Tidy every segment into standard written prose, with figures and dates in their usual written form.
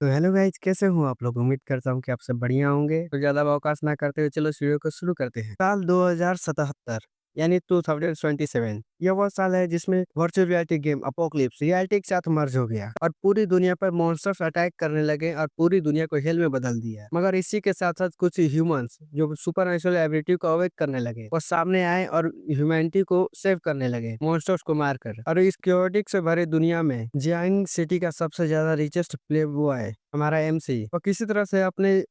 तो hello guys, कैसे हो आप लोग? उम्मीद करता हूँ कि आप सब बढ़िया होंगे। तो ज्यादा अवकाश ना करते हुए चलो इस वीडियो को शुरू करते हैं। साल 2077 यानी 2027 यह वो साल है जिसमें virtual reality game apocalypse reality के साथ मर्ज हो गया और पूरी दुनिया पर मॉन्स्टर्स अटैक करने लगे और पूरी दुनिया को हेल में बदल दिया। मगर इसी के साथ साथ कुछ ह्यूमंस जो सुपर नेचुरल एबिलिटी को अवेक करने लगे वो सामने आए और ह्यूमैनिटी को सेव करने लगे मॉन्स्टर्स को मारकर। और इस क्योटिक से भरी दुनिया में जियांग सिटी का सबसे ज्यादा रिचेस्ट प्ले बॉय हमारा एमसी वो किसी तरह से अपने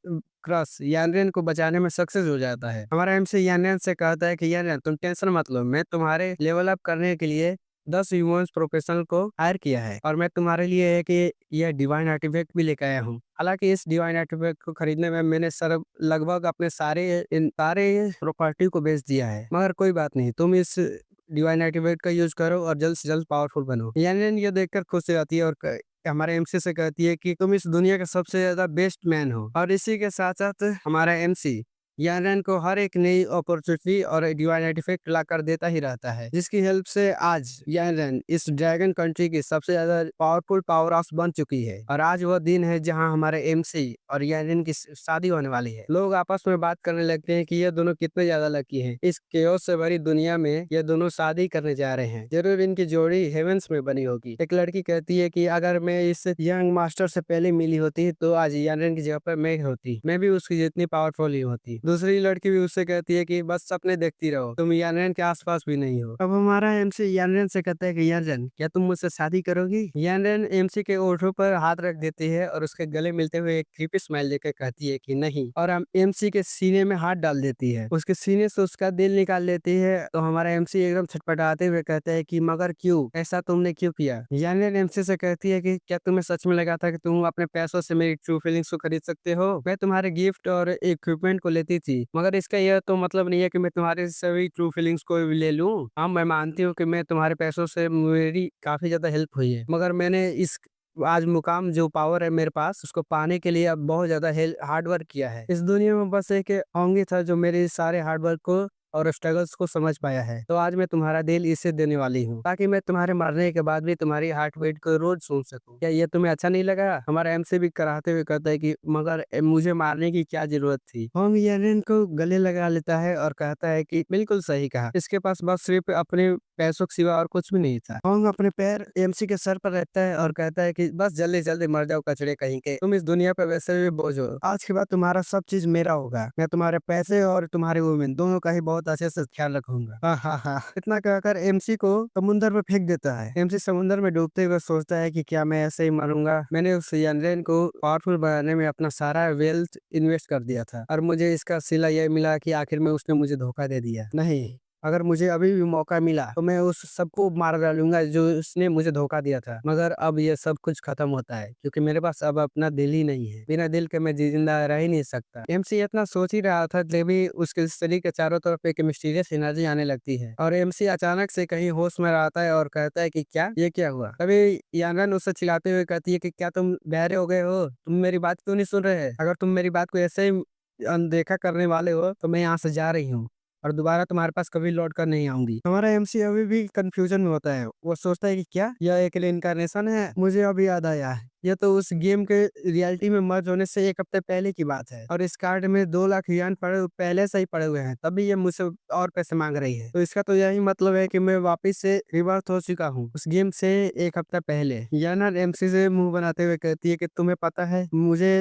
क्रश यानरेन को बचाने में सक्सेस हो जाता है। हमारा एमसी यानरेन से कहता है कि यानरेन तुम टेंशन मत लो, मैं तुम्हारे लेवल अप करने के लिए 10 ह्यूमंस प्रोफेशनल को हायर किया है और मैं तुम्हारे लिए है कि यह डिवाइन आर्टिफैक्ट भी लेकर आया हूँ। हालांकि इस डिवाइन आर्टिफैक्ट को खरीदने में मैंने सर लगभग अपने सारे प्रॉपर्टी को बेच दिया है, मगर कोई बात नहीं, तुम इस डिवाइन आर्टिफैक्ट का यूज करो और जल्द से जल्द पावरफुल बनो। यानरेन ये देखकर खुश हो जाती है और हमारे एमसी से कहती है कि तुम इस दुनिया का सबसे ज्यादा बेस्ट मैन हो। और इसी के साथ साथ हमारा एमसी यानरेन को हर एक नई अपॉर्चुनिटी और डिवाइन आर्टिफैक्ट ला कर देता ही रहता है, जिसकी हेल्प से आज यानरेन इस ड्रैगन कंट्री की सबसे ज्यादा पावरफुल पावर हाउस बन चुकी है। और आज वह दिन है जहां हमारे एमसी और यानरेन की शादी होने वाली है। लोग आपस में बात करने लगते हैं कि ये दोनों कितने ज्यादा लकी हैं। इस केओस से भरी दुनिया में ये दोनों शादी करने जा रहे हैं। जरूर इनकी जोड़ी हेवेंस में बनी होगी। एक लड़की कहती है कि अगर मैं इस यंग मास्टर से पहले मिली होती तो आज यानरेन की जगह पर मैं होती, मैं भी उसकी जितनी पावरफुल ही होती। दूसरी लड़की भी उससे कहती है कि बस सपने देखती रहो, तुम यानरेन के आसपास भी नहीं हो। अब हमारा एमसी यानरेन से कहता है कि यानरेन क्या तुम मुझसे शादी करोगी? यानरेन एमसी के ओठों पर हाथ रख देती है और उसके गले मिलते हुए एक क्रीपी स्माइल देकर कहती है कि नहीं, और हम एमसी के सीने में हाथ डाल देती है, उसके सीने से उसका दिल निकाल लेती है। तो हमारा एमसी एकदम छटपटाते हुए कहता है कि मगर क्यों, ऐसा तुमने क्यों किया? यानरेन एमसी से कहती है कि क्या तुम्हें सच में लगा था कि तुम अपने पैसों से मेरी ट्रू फीलिंग्स को खरीद सकते हो? मैं तुम्हारे गिफ्ट और इक्विपमेंट को लेती थी, मगर इसका यह तो मतलब नहीं है कि मैं तुम्हारे सभी ट्रू फीलिंग्स को भी ले लूं। हाँ, मैं मानती हूँ कि मैं तुम्हारे पैसों से मेरी काफी ज्यादा हेल्प हुई है, मगर मैंने इस आज मुकाम जो पावर है मेरे पास उसको पाने के लिए अब बहुत ज्यादा हार्ड वर्क किया है। इस दुनिया में बस एक ओंगी था जो मेरे सारे हार्ड वर्क को और स्ट्रगल्स को समझ पाया है। तो आज मैं तुम्हारा दिल इसे देने वाली हूँ ताकि मैं तुम्हारे मरने के बाद भी तुम्हारी हार्ट बीट को रोज सुन सकूं। क्या ये तुम्हें अच्छा नहीं लगा? हमारा एमसी भी कराते हुए कहता है कि मगर मुझे मारने की क्या जरूरत थी? होंग यारेन को गले लगा लेता है और कहता है कि बिल्कुल सही कहा, इसके पास बस सिर्फ अपने पैसों के सिवा और कुछ भी नहीं था। होंग अपने पैर एमसी के सर पर रखता है और कहता है कि बस जल्दी जल्दी मर जाओ कचड़े कहीं के, तुम इस दुनिया पर वैसे भी बोझ हो। आज के बाद तुम्हारा सब चीज मेरा होगा, मैं तुम्हारे पैसे और तुम्हारे वुमेन दोनों का ही बहुत अच्छे से ख्याल रखूंगा। हाँ हाँ हाँ, इतना कहकर एमसी को समुंदर में फेंक देता है। एमसी समुंदर में डूबते हुए सोचता है कि क्या मैं ऐसे ही मरूंगा? मैंने उस यानरेन को पावरफुल बनाने में अपना सारा वेल्थ इन्वेस्ट कर दिया था और मुझे इसका सिला यह मिला कि आखिर में उसने मुझे धोखा दे दिया। नहीं, अगर मुझे अभी भी मौका मिला तो मैं उस सबको मार डालूंगा जो उसने मुझे धोखा दिया था। मगर अब ये सब कुछ खत्म होता है क्योंकि मेरे पास अब अपना दिल ही नहीं है, बिना दिल के मैं जिंदा रह ही नहीं सकता। एमसी इतना सोच ही रहा था तभी उसके शरीर के चारों तरफ एक मिस्टीरियस एनर्जी आने लगती है और एमसी अचानक से कहीं होश में आता है और कहता है कि क्या ये क्या हुआ? तभी यानरन उससे चिल्लाते हुए कहती है कि क्या तुम बहरे हो गए हो? तुम मेरी बात क्यों नहीं सुन रहे? अगर तुम मेरी बात को ऐसे ही अनदेखा करने वाले हो तो मैं यहाँ से जा रही हूँ और दोबारा तुम्हारे पास कभी लौट कर नहीं आऊंगी। हमारा एमसी अभी भी कंफ्यूजन में होता है। वो सोचता है कि क्या यह एक इनकारनेशन है? मुझे अभी याद आया है, यह तो उस गेम के रियलिटी में मर्ज होने से 1 हफ्ते पहले की बात है और इस कार्ड में 2 लाख युआन पहले से ही पड़े हुए हैं, तभी ये मुझसे और पैसे मांग रही है। तो इसका तो यही मतलब है कि मैं वापिस से रिवर्स हो चुका हूँ उस गेम से 1 हफ्ता पहले। याना एमसी से मुंह बनाते हुए कहती है कि तुम्हें पता है मुझे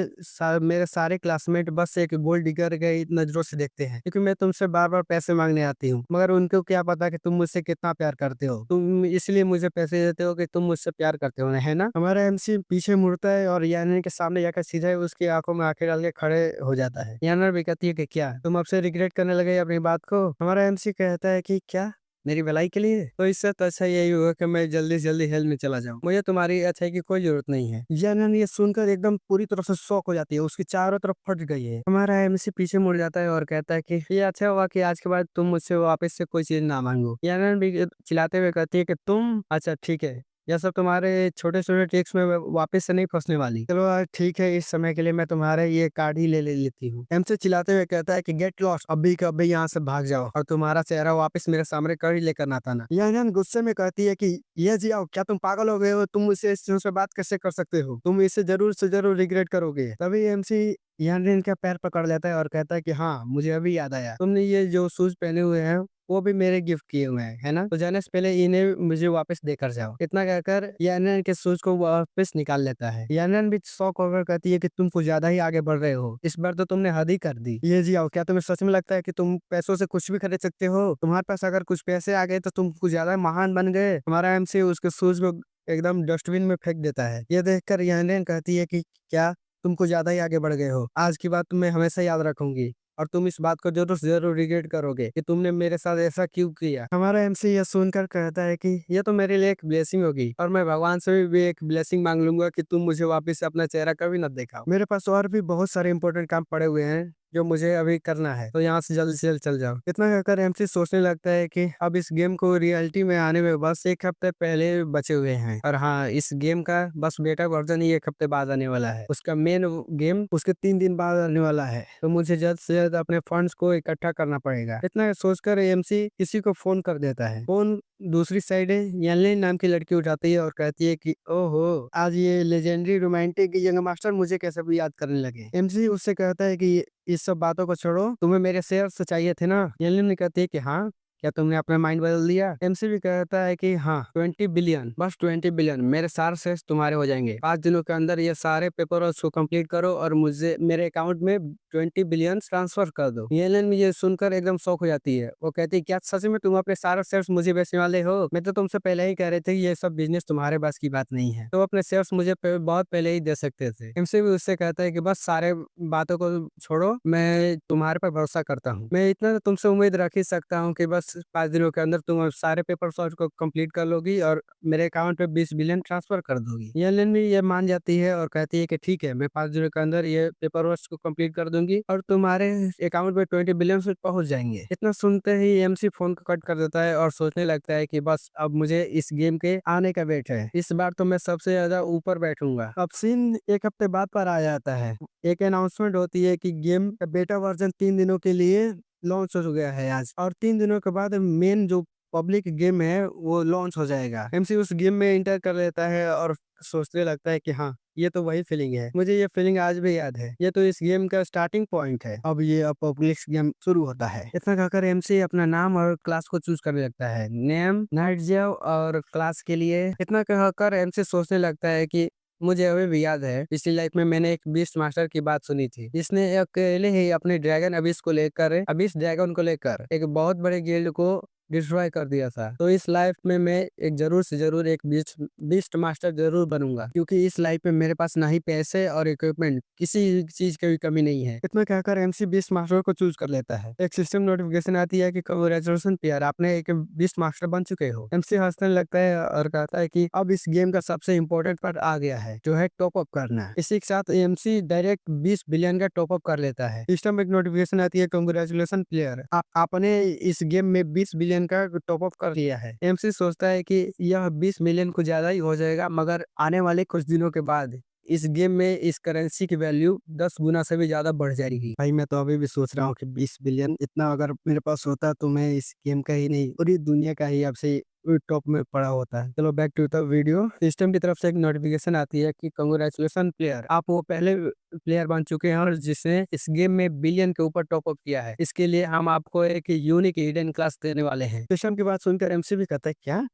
मेरे सारे क्लासमेट बस एक गोल्ड डिगर गई नजरों से देखते हैं क्योंकि मैं तुमसे बार बार पैसे मांगने आती हूँ, मगर उनको क्या पता कि तुम मुझसे कितना प्यार करते हो। तुम इसलिए मुझे पैसे देते हो कि तुम मुझसे प्यार करते हो, है ना? हमारा एमसी पीछे मुड़ता है और यानर के सामने जाकर सीधा उसकी आंखों में आंखें डाल के खड़े हो जाता है। यानर भी कहती है कि क्या तुम अब से रिग्रेट करने लगे अपनी बात को? हमारा एमसी कहता है कि क्या मेरी भलाई के लिए? तो इससे तो अच्छा यही होगा कि मैं जल्दी से जल्दी हेल में चला जाऊं, मुझे तुम्हारी अच्छाई की कोई जरूरत नहीं है। यानर ये सुनकर एकदम पूरी तरह से शॉक हो जाती है, उसकी चारों तरफ फट गई है। हमारा एमसी पीछे मुड़ जाता है और कहता है कि ये अच्छा हुआ कि आज के बाद तुम मुझसे वापस से कोई चीज ना मांगो। यानर भी चिल्लाते हुए कहती है कि तुम अच्छा ठीक है, यह सब तुम्हारे छोटे-छोटे ट्रिक्स में वापस से नहीं फँसने वाली। चलो ठीक है, इस समय के लिए मैं तुम्हारे ये कार्ड ही ले लेती हूँ। एमसी चिल्लाते हुए कहता है कि गेट लॉस्ट, अभी के अभी यहाँ से भाग जाओ और तुम्हारा चेहरा वापस मेरे सामने कभी लेकर ना आना। यानयान गुस्से में कहती है कि ये जियाओ, क्या तुम पागल हो गए हो? तुम मुझसे इस तरह से बात कैसे कर सकते हो? तुम इसे ज़रूर से ज़रूर रिग्रेट करोगे। तभी एमसी यानयान का पैर पकड़ लेता है और कहता है कि हाँ, मुझे अभी याद आया। तुमने ये जो शूज़ पहने हुए हैं वो भी मेरे गिफ्ट किए हुए हैं, है ना? तो जाने से पहले इन्हें मुझे वापस देकर जाओ। इतना कहकर यानन के शूज़ को वापस निकाल लेता है। यानन भी शॉक होकर कहती है कि तुम कुछ ज़्यादा ही आगे बढ़ रहे हो। इस बार तो तुमने हद ही कर दी। ये जियाओ, क्या तुम्हें सच में लगता है कि तुम पैसों से कुछ भी खरीद सकते हो? तुम्हारे पास अगर कुछ पैसे आ गए तो तुम कुछ ज़्यादा महान बन गए। हमारा एमसी उसके शूज़ को एकदम डस्टबिन में फेंक देता है। ये देखकर यानन कहती है कि क्या तुम कुछ ज़्यादा ही आगे बढ़ गए हो? आज की बात मैं हमेशा याद रखूँगी। और तुम इस बात को ज़रूर से ज़रूर रिग्रेट करोगे कि तुमने मेरे साथ ऐसा क्यों किया। हमारा एमसी यह सुनकर कहता है कि ये तो मेरे लिए एक ब्लेसिंग होगी और मैं भगवान से भी एक ब्लेसिंग मांग लूंगा कि तुम मुझे वापस से अपना चेहरा कभी न दिखाओ। मेरे पास और भी बहुत सारे इंपॉर्टेंट काम पड़े हुए हैं जो मुझे अभी करना है, तो यहाँ से जल्द चल जाओ। इतना कहकर एमसी सोचने लगता है कि अब इस गेम को रियलिटी में आने में बस एक हफ्ते पहले बचे हुए हैं और हाँ, इस गेम का बस बेटा वर्जन ही एक हफ्ते बाद आने वाला है। उसका मेन गेम उसके 3 दिन बाद आने वाला है, तो मुझे जल्द से जल्द अपने फंड्स को इकट्ठा करना पड़ेगा। इतना सोचकर एमसी किसी को फोन कर देता है। फोन दूसरी साइड यानलिन नाम की लड़की उठाती है और कहती है कि ओहो, आज ये लेजेंडरी रोमांटिक यंग मास्टर मुझे कैसे भी याद करने लगे। एमसी उससे कहता है कि इस सब बातों को छोड़ो, तुम्हें मेरे शेयर्स चाहिए थे ना? यानलिन ने कहती है कि हाँ, क्या तुमने अपना माइंड बदल दिया? एमसी भी कहता है कि हाँ, 20 बिलियन, बस 20 बिलियन मेरे सारे शेयर्स तुम्हारे हो जाएंगे। 5 दिनों के अंदर ये सारे पेपर वर्क को कंप्लीट करो और मुझे मेरे अकाउंट में 20 बिलियन ट्रांसफर कर दो। येलन ये सुनकर एकदम शौक हो जाती है। वो कहती है क्या सच में तुम अपने सारे शेयर्स मुझे बेचने वाले हो? मैं तो तुमसे पहले ही कह रहे थे कि ये सब बिजनेस तुम्हारे बस की बात नहीं है, तो अपने शेयर्स मुझे बहुत पहले ही दे सकते थे। एमसी भी उससे कहता है कि बस सारे बातों को छोड़ो, मैं तुम्हारे पर भरोसा करता हूँ। मैं इतना तो तुमसे उम्मीद रख ही सकता हूँ कि बस 5 दिनों के अंदर तुम सारे पेपर सॉर्ट को कंप्लीट कर लोगी और मेरे अकाउंट में 20 बिलियन ट्रांसफर कर दोगी। येलन भी ये मान जाती है और कहती है कि ठीक है, मैं 5 दिनों के अंदर ये पेपर वर्क को कंप्लीट कर दूंगी और तुम्हारे अकाउंट में 20 बिलियन से पहुंच जाएंगे। इतना सुनते ही एमसी फोन को कट कर देता है और सोचने लगता है कि बस अब मुझे इस गेम के आने का वेट है। इस बार तो मैं सबसे ज्यादा ऊपर बैठूंगा। अब सीन एक हफ्ते बाद पर आ जाता है। एक अनाउंसमेंट होती है कि गेम का बेटा वर्जन 3 दिनों के लिए लॉन्च हो गया है आज, और 3 दिनों के बाद मेन जो पब्लिक गेम है वो लॉन्च हो जाएगा। एमसी उस गेम में एंटर कर लेता है और सोचने लगता है कि हाँ, ये तो वही फीलिंग है, मुझे ये फीलिंग आज भी याद है। ये तो इस गेम का स्टार्टिंग पॉइंट है। अब ये पब्लिक गेम शुरू होता है। इतना कहकर एमसी अपना नाम और क्लास को चूज करने लगता है। नेम नाइटजेव और क्लास के लिए इतना कहकर एमसी सोचने लगता है कि मुझे अभी भी याद है, पिछली लाइफ में मैंने एक बीस्ट मास्टर की बात सुनी थी, जिसने अकेले ही अपने ड्रैगन अबिस ड्रैगन को लेकर एक बहुत बड़े गिल्ड को डिस्ट्रॉय कर दिया था। तो इस लाइफ में मैं एक जरूर से जरूर एक बीस्ट मास्टर जरूर बनूंगा, क्योंकि इस लाइफ में मेरे पास ना ही पैसे और इक्विपमेंट, किसी चीज की भी कमी नहीं है। इतना कहकर एमसी बीस्ट मास्टर को चूज कर लेता है। एक सिस्टम नोटिफिकेशन आती है कि कांग्रेचुलेशन प्लेयर, आपने एक बीस्ट मास्टर बन चुके हो। एमसी हंसने लगता है और कहता है कि अब इस गेम का सबसे इम्पोर्टेंट पार्ट आ गया है, जो है टॉप अप करना। इसी के साथ एमसी डायरेक्ट 20 बिलियन का टॉप अप कर लेता है। सिस्टम में एक नोटिफिकेशन आती है, कांग्रेचुलेशन प्लेयर, आपने इस गेम में 20 बिलियन का टॉप अप कर लिया है। एमसी सोचता है कि यह 20 मिलियन कुछ ज्यादा ही हो जाएगा, मगर आने वाले कुछ दिनों के बाद इस गेम में इस करेंसी की वैल्यू 10 गुना से भी ज्यादा बढ़ जाएगी। भाई मैं तो अभी भी सोच रहा हूँ कि 20 बिलियन इतना अगर मेरे पास होता तो मैं इस गेम का ही नहीं, पूरी दुनिया का ही आपसे टॉप में पड़ा होता है। चलो back to the video. System की तरफ से एक नोटिफिकेशन आती है कि कांग्रेचुलेशन प्लेयर, आप वो पहले प्लेयर बन चुके हैं और जिसने इस गेम में बिलियन के ऊपर टॉप अप किया है। इसके लिए हम आपको एक यूनिक हिडन क्लास देने वाले हैं। सिस्टम की बात सुनकर एमसी भी कहता है क्या?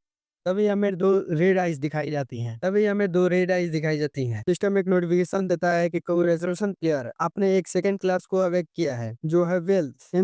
तभी हमें दो रेड आइज दिखाई जाती हैं। सिस्टम एक नोटिफिकेशन देता है कि कांग्रेचुलेशन प्लेयर, आपने एक सेकंड क्लास को अवेक किया है, जो है वेल्थ।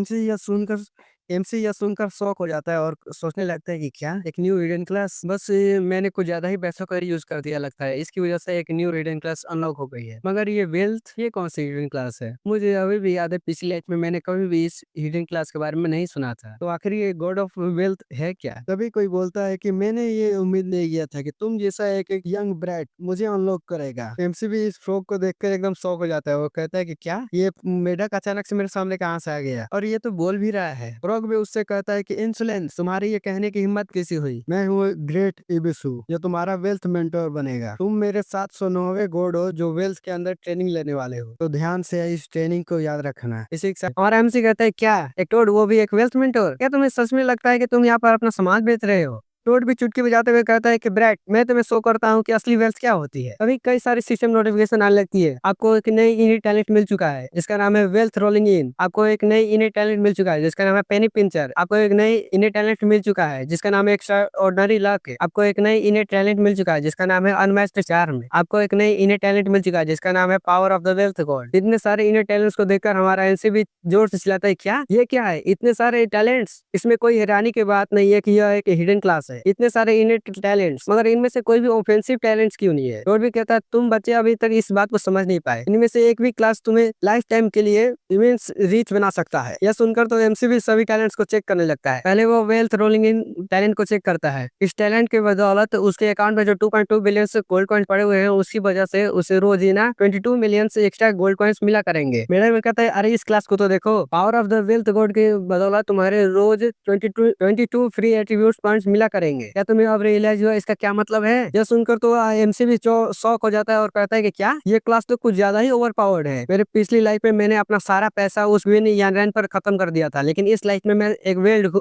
एमसी यह सुनकर शॉक हो जाता है और सोचने लगता है कि क्या, एक न्यू हिडन क्लास? बस मैंने कुछ ज्यादा ही पैसों का यूज कर दिया लगता है, इसकी वजह से एक न्यू हिडन क्लास अनलॉक हो गई है। मगर ये वेल्थ, ये कौन सी हिडन क्लास है? मुझे अभी भी याद है, पिछली लाइफ में मैंने कभी भी इस हिडन क्लास के बारे में नहीं सुना था। तो आखिर ये गॉड ऑफ वेल्थ है क्या? तभी कोई बोलता है कि मैंने ये उम्मीद नहीं किया था कि तुम जैसा एक यंग ब्राइट मुझे अनलॉक करेगा। एमसी भी इस फ्रॉग को देखकर एकदम शॉक हो जाता है। वो कहता है कि क्या, ये मेढक अचानक से मेरे सामने कहाँ से आ गया? और ये तो बोल भी रहा है। फ्रॉग भी उससे कहता है कि इंसोलेंस, तुम्हारी ये कहने की हिम्मत कैसी हुई? मैं हूँ ग्रेट इबिसु, जो तुम्हारा वेल्थ मेंटोर बनेगा। तुम मेरे 709वें गॉड हो जो वेल्थ के अंदर ट्रेनिंग लेने वाले हो, तो ध्यान से इस ट्रेनिंग को याद रखना। इसी के साथ और एमसी कहता है क्या एक टोड, वो भी एक वेल्थ मेंटोर? क्या तुम्हें सच में लगता है कि तुम यहाँ पर अपना समाज बेच रहे हो? टोड भी चुटकी बजाते हुए कहता है कि ब्रैट, मैं तुम्हें शो करता हूँ कि असली वेल्थ क्या होती है। अभी कई सारी सिस्टम नोटिफिकेशन आने लगती है। आपको एक नई इनी टैलेंट मिल चुका है जिसका नाम है वेल्थ रोलिंग इन। आपको एक नई इनी टैलेंट मिल चुका है जिसका नाम है पेनी पिंचर। आपको एक नई इनी टैलेंट मिल चुका है जिसका नाम है एक्स्ट्रा ऑर्डिनरी लक। आपको एक नई इनी टैलेंट मिल चुका है जिसका नाम है अनमैच्ड चार्म। आपको एक नई इनी टैलेंट मिल चुका है जिसका नाम है power of the wealth God. इतने सारे इनी टैलेंट्स को देखकर हमारा एनसी भी जोर से चिल्लाता है, क्या ये क्या है? इतने सारे टैलेंट्स, इसमें कोई हैरानी की बात नहीं है कि यह एक हिडन क्लास है। इतने सारे टैलेंट्स, मगर इनमें से कोई भी ऑफेंसिव टैलेंट्स क्यों नहीं है? और भी कहता है तुम बच्चे अभी तक इस बात को समझ नहीं पाए, इनमें से एक भी क्लास तुम्हें लाइफ टाइम के लिए इमेंस रीच बना सकता है। यह सुनकर तो एमसी भी सभी टैलेंट्स को चेक करने लगता है। पहले वो वेल्थ रोलिंग इन टैलेंट को चेक करता है। इस टैलेंट के बदौलत उसके अकाउंट में जो 2.2 बिलियन गोल्ड कॉइन पड़े हुए हैं, उसकी वजह से उसे रोज ही ना 22 मिलियन से एक्स्ट्रा गोल्ड कॉइन्स मिला करेंगे। मेरे में कहता है अरे इस क्लास को तो देखो, power of the wealth God के बदौलत तुम्हारे रोज 22 फ्री एट्रीब्यूट पॉइंट्स मिला करेंगे। क्या तुम्हें अब रियलाइज हुआ इसका क्या मतलब है? यह सुनकर तो एमसी भी शॉक हो जाता है और कहता है कि क्या ये क्लास तो कुछ ज्यादा ही ओवर पावर्ड है। मेरे पिछली लाइफ में मैंने अपना सारा पैसा उस विन यान पर खत्म कर दिया था, लेकिन इस लाइफ में मैं एक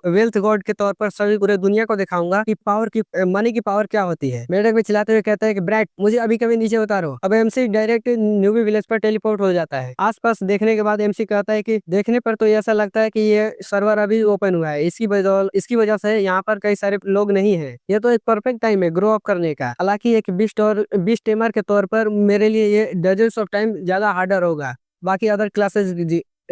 वेल्थ गॉड के तौर पर सभी पूरे दुनिया को दिखाऊंगा कि पावर की मनी की पावर क्या होती है। मेढक भी चिल्लाते हुए कहता है कि ब्रैट, मुझे अभी कभी नीचे उतारो। अब एमसी डायरेक्ट न्यूबी विलेज पर टेलीपोर्ट हो जाता है। आसपास देखने के बाद एमसी कहता है कि देखने पर तो ऐसा लगता है कि ये सर्वर अभी ओपन हुआ है, इसकी वजह से यहाँ पर कई सारे लोग नहीं है। ये तो एक परफेक्ट टाइम है ग्रो अप करने का। हालांकि एक बीस्ट टेमर के तौर पर मेरे लिए ये डजन्स ऑफ टाइम ज्यादा हार्डर होगा बाकी अदर क्लासेस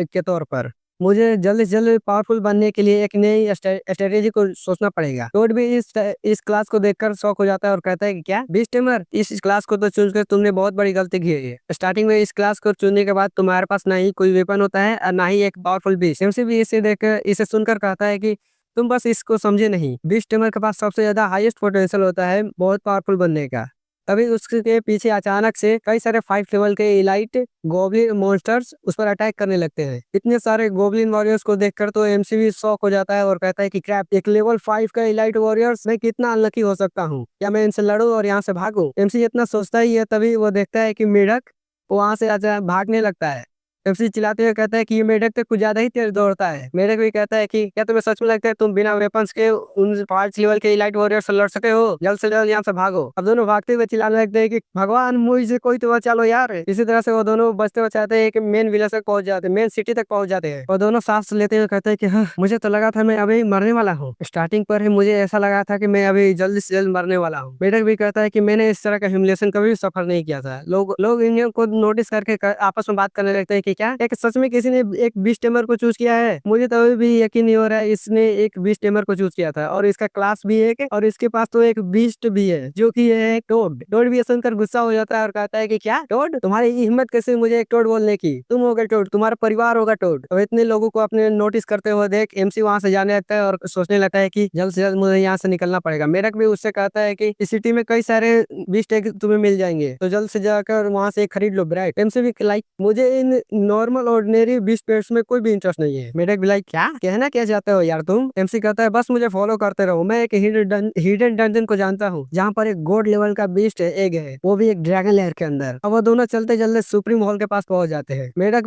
के तौर पर। मुझे जल्द से जल्द पावरफुल बनने के लिए एक नई स्ट्रेटेजी को सोचना पड़ेगा। टोड भी इस क्लास को देखकर शॉक हो जाता है और कहता है कि क्या बीस्ट टेमर, इस क्लास को तो चूज कर तुमने बहुत बड़ी गलती की है। स्टार्टिंग में इस क्लास को चुनने के बाद तुम्हारे पास ना ही कोई वेपन होता है और ना ही एक पावरफुल बीस्ट। एमसी भी इसे सुनकर कहता है कि तुम बस इसको समझे नहीं, बीस्ट टेमर के पास सबसे ज्यादा हाईएस्ट पोटेंशियल होता है बहुत पावरफुल बनने का। तभी उसके पीछे अचानक से कई सारे 5 लेवल के इलाइट गोब्लिन मॉन्स्टर्स उस पर अटैक करने लगते हैं। इतने सारे गोब्लिन वॉरियर्स को देखकर तो एमसी भी शॉक हो जाता है और कहता है कि क्रैप, एक लेवल 5 का इलाइट वॉरियर्स, मैं कितना अनलकी हो सकता हूँ? क्या मैं इनसे लड़ूं और यहाँ से भागूं? एमसी इतना सोचता ही है, तभी वो देखता है कि मेढक वहां से भागने लगता है। एमसी चिल्लाते हुए कहता है कि ये मेढक तो कुछ ज्यादा ही तेज दौड़ता है। मेढक भी कहता है कि क्या तुम्हें सच में लगता है तुम बिना वेपन्स के उन 5 लेवल के इलाइट वॉरियर से लड़ सके हो? जल्द से जल्द यहाँ से भागो। अब दोनों भागते हुए चिल्लाने लगते हैं कि भगवान मुझे कोई तो बचा लो यार। इसी तरह से वो दोनों बचते बचाते एक मेन विलेज तक पहुंच जाते हैं, मेन सिटी तक पहुंच जाते हैं। और दोनों सांस लेते हुए कहते हैं कि हाँ, मुझे तो लगा था मैं अभी मरने वाला हूँ। स्टार्टिंग पर ही मुझे ऐसा लगा था कि मैं अभी जल्द से जल्द मरने वाला हूँ। मेढक भी कहता है कि मैंने इस तरह का ह्यूमिलिएशन कभी सफर नहीं किया था। लोग इन को नोटिस करके आपस में बात करने लगते हैं कि क्या एक सच में किसी ने एक बीस्ट टेमर को चूज किया है? मुझे तो अभी भी यकीन नहीं हो रहा है इसने एक बीस्ट टेमर को चूज किया था, और इसका क्लास भी है और इसके पास तो एक बीस्ट भी है जो कि है टोड। टोड भी सुनकर गुस्सा हो जाता है और कहता है कि क्या टोड, तुम्हारी हिम्मत कैसे मुझे एक टोड बोलने की? तुम होगा टोड, तुम्हारा परिवार होगा टोड। और इतने लोगों को अपने नोटिस करते हुए देख एमसी वहां से जाने लगता है और सोचने लगता है कि जल्द से जल्द मुझे यहाँ से निकलना पड़ेगा। मेढक भी उससे कहता है कि इस सिटी में कई सारे बीस्ट तुम्हें मिल जाएंगे, तो जल्द से जाकर वहां से खरीद लो ब्राइट। एमसी भी लाइक मुझे in normal ordinary beast pets में कोई भी इंटरेस्ट नहीं है। मेढक भी लाइक क्या कहना क्या चाहते हो यार तुम? एमसी कहता है बस मुझे फॉलो करते रहो, मैं एक हिडन डंजन को जानता हूँ जहाँ पर एक गॉड लेवल का बीस्ट एग है, वो भी एक ड्रैगन लेयर के अंदर। अब वो दोनों चलते चलते सुप्रीम हॉल के पास पहुंच जाते हैं। मेढक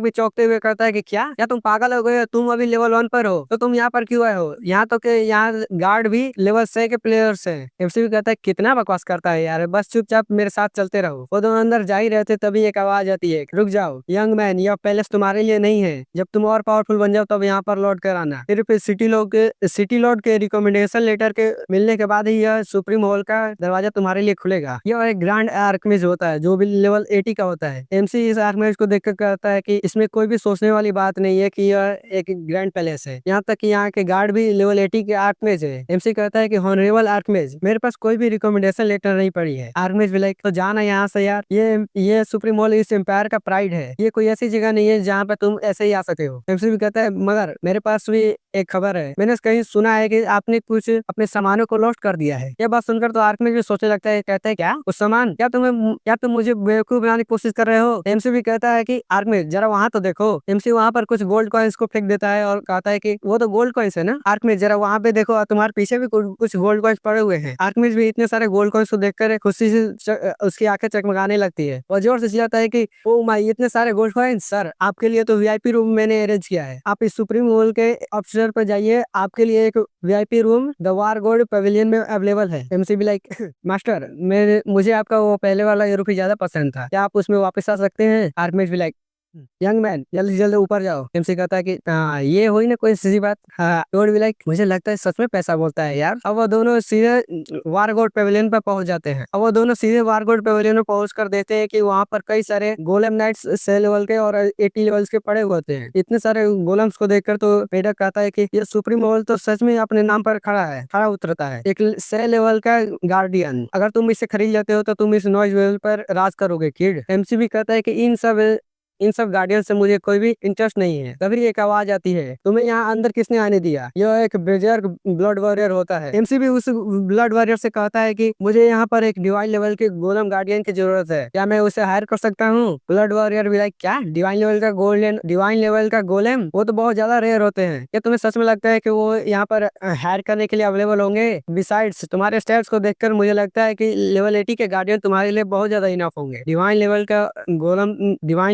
भी चौंकते हुए कहता है कि क्या तुम पागल हो गए? तुम अभी लेवल 1 पर हो तो तुम यहाँ पर क्यों आए हो? यहाँ तो के यहाँ गार्ड भी लेवल 6 के प्लेयर्स हैं। एमसी भी कहता है कितना बकवास करता है यार, बस चुपचाप मेरे साथ चलते रहो। वो दोनों अंदर जा ही रहते तभी एक आवाज आती है, रुक जाओ यंग मैन, यह पैलेस तुम्हारे लिए नहीं है। जब तुम और पावरफुल बन जाओ तब यहाँ पर लौट कर आना। सिर्फ सिटी लॉर्ड के रिकमेंडेशन लेटर के मिलने के बाद ही यह सुप्रीम हॉल का दरवाजा तुम्हारे लिए खुलेगा। यह एक ग्रैंड आर्कमेज होता है जो भी लेवल 80 का होता है। एमसी इस आर्कमेज को देखकर कहता है कि इसमें कोई भी सोचने वाली बात नहीं है कि यह एक ग्रैंड पैलेस है। यहाँ तक कि यहाँ के गार्ड भी लेवल 80 के आर्कमेज है। एमसी कहता है कि हॉनरेबल आर्कमेज, मेरे पास कोई भी रिकमेंडेशन लेटर नहीं पड़ी है। आर्कमेज भी लाइक तो जाना यहाँ से यार, ये सुप्रीम हॉल इस एम्पायर का प्राइड है। ये कोई ऐसी जगह नहीं है जहाँ पे तुम ऐसे ही आ सके हो। एमसी भी कहता है मगर मेरे पास भी एक खबर है, मैंने कहीं सुना है कि आपने कुछ अपने सामानों को लॉस्ट कर दिया है। यह बात सुनकर तो आर्कमिज भी सोचने लगता है, कहता है क्या कुछ सामान, क्या तुम मुझे बेवकूफ बनाने की कोशिश कर रहे हो। एमसी भी कहता है कि आर्कमिज जरा वहाँ तो देखो। एमसी वहाँ पर कुछ गोल्ड कॉइन्स को फेंक देता है और कहता है कि वो तो गोल्ड कॉइन्स है ना। आर्कमिज जरा वहाँ पे देखो, तुम्हारे पीछे भी कुछ गोल्ड कॉइन्स पड़े हुए हैं। आर्कमिज भी इतने सारे गोल्ड कॉइन्स को देखकर खुशी से उसकी आंखें चकमकाने लगती है और जोर से चिल्लाता है कि ओ माय, इतने सारे गोल्ड कॉइन्स सर, आपके लिए तो वीआईपी रूम मैंने अरेंज किया है। आप इस सुप्रीम मॉल के ऑफिसर पर जाइए, आपके लिए एक VIP room the war gold pavilion में अवेलेबल है। एमसी भी लाइक मास्टर, मुझे आपका वो पहले वाला यूरोपी ज्यादा पसंद था, क्या आप उसमें वापस आ सकते हैं। आर्कमिज भी लाइक यंग मैन जल्दी जल्दी ऊपर जाओ। एमसी कहता है कि ये हुई ना कोई सीधी बात। टोड भी लाइक मुझे लगता है सच में पैसा बोलता है यार। अब वो दोनों सीधे वारगोड पेविलियन पर पहुंच जाते हैं। अब वो दोनों सीधे वारगोड पेविलियन में पहुंच कर देते हैं कि वहाँ पर कई सारे गोलम नाइट्स से लेवल के और 80 लेवल्स के पड़े हुए होते हैं। इतने सारे गोलम्स को देखकर तो मेढक कहता है कि ये सुप्रीम मॉल तो सच में अपने नाम पर खड़ा उतरता है। एक से लेवल का गार्डियन, अगर तुम इसे खरीद लेते हो तो तुम इस नॉइज लेवल पर राज करोगे किड। एमसी भी कहता है कि इन सब गार्डियन से मुझे कोई भी इंटरेस्ट नहीं है। तभी एक आवाज आती है, तुम्हें यहाँ अंदर किसने आने दिया। यह एक बेजर्क ब्लड वॉरियर होता है। एमसी भी उस ब्लड वॉरियर से कहता है कि मुझे यहाँ पर एक डिवाइन लेवल के गोलम गार्डियन की जरूरत है, क्या मैं उसे हायर कर सकता हूँ। ब्लड वॉरियर भी लाइक क्या डिवाइन लेवल का गोलेम, वो तो बहुत ज्यादा रेयर होते हैं। क्या तुम्हें सच में लगता है कि वो यहाँ पर हायर करने के लिए अवेलेबल होंगे। बिसाइड्स तुम्हारे स्टेट्स को देखकर मुझे लगता है कि लेवल 80 के गार्डियन तुम्हारे लिए बहुत ज्यादा इनफ होंगे। डिवाइन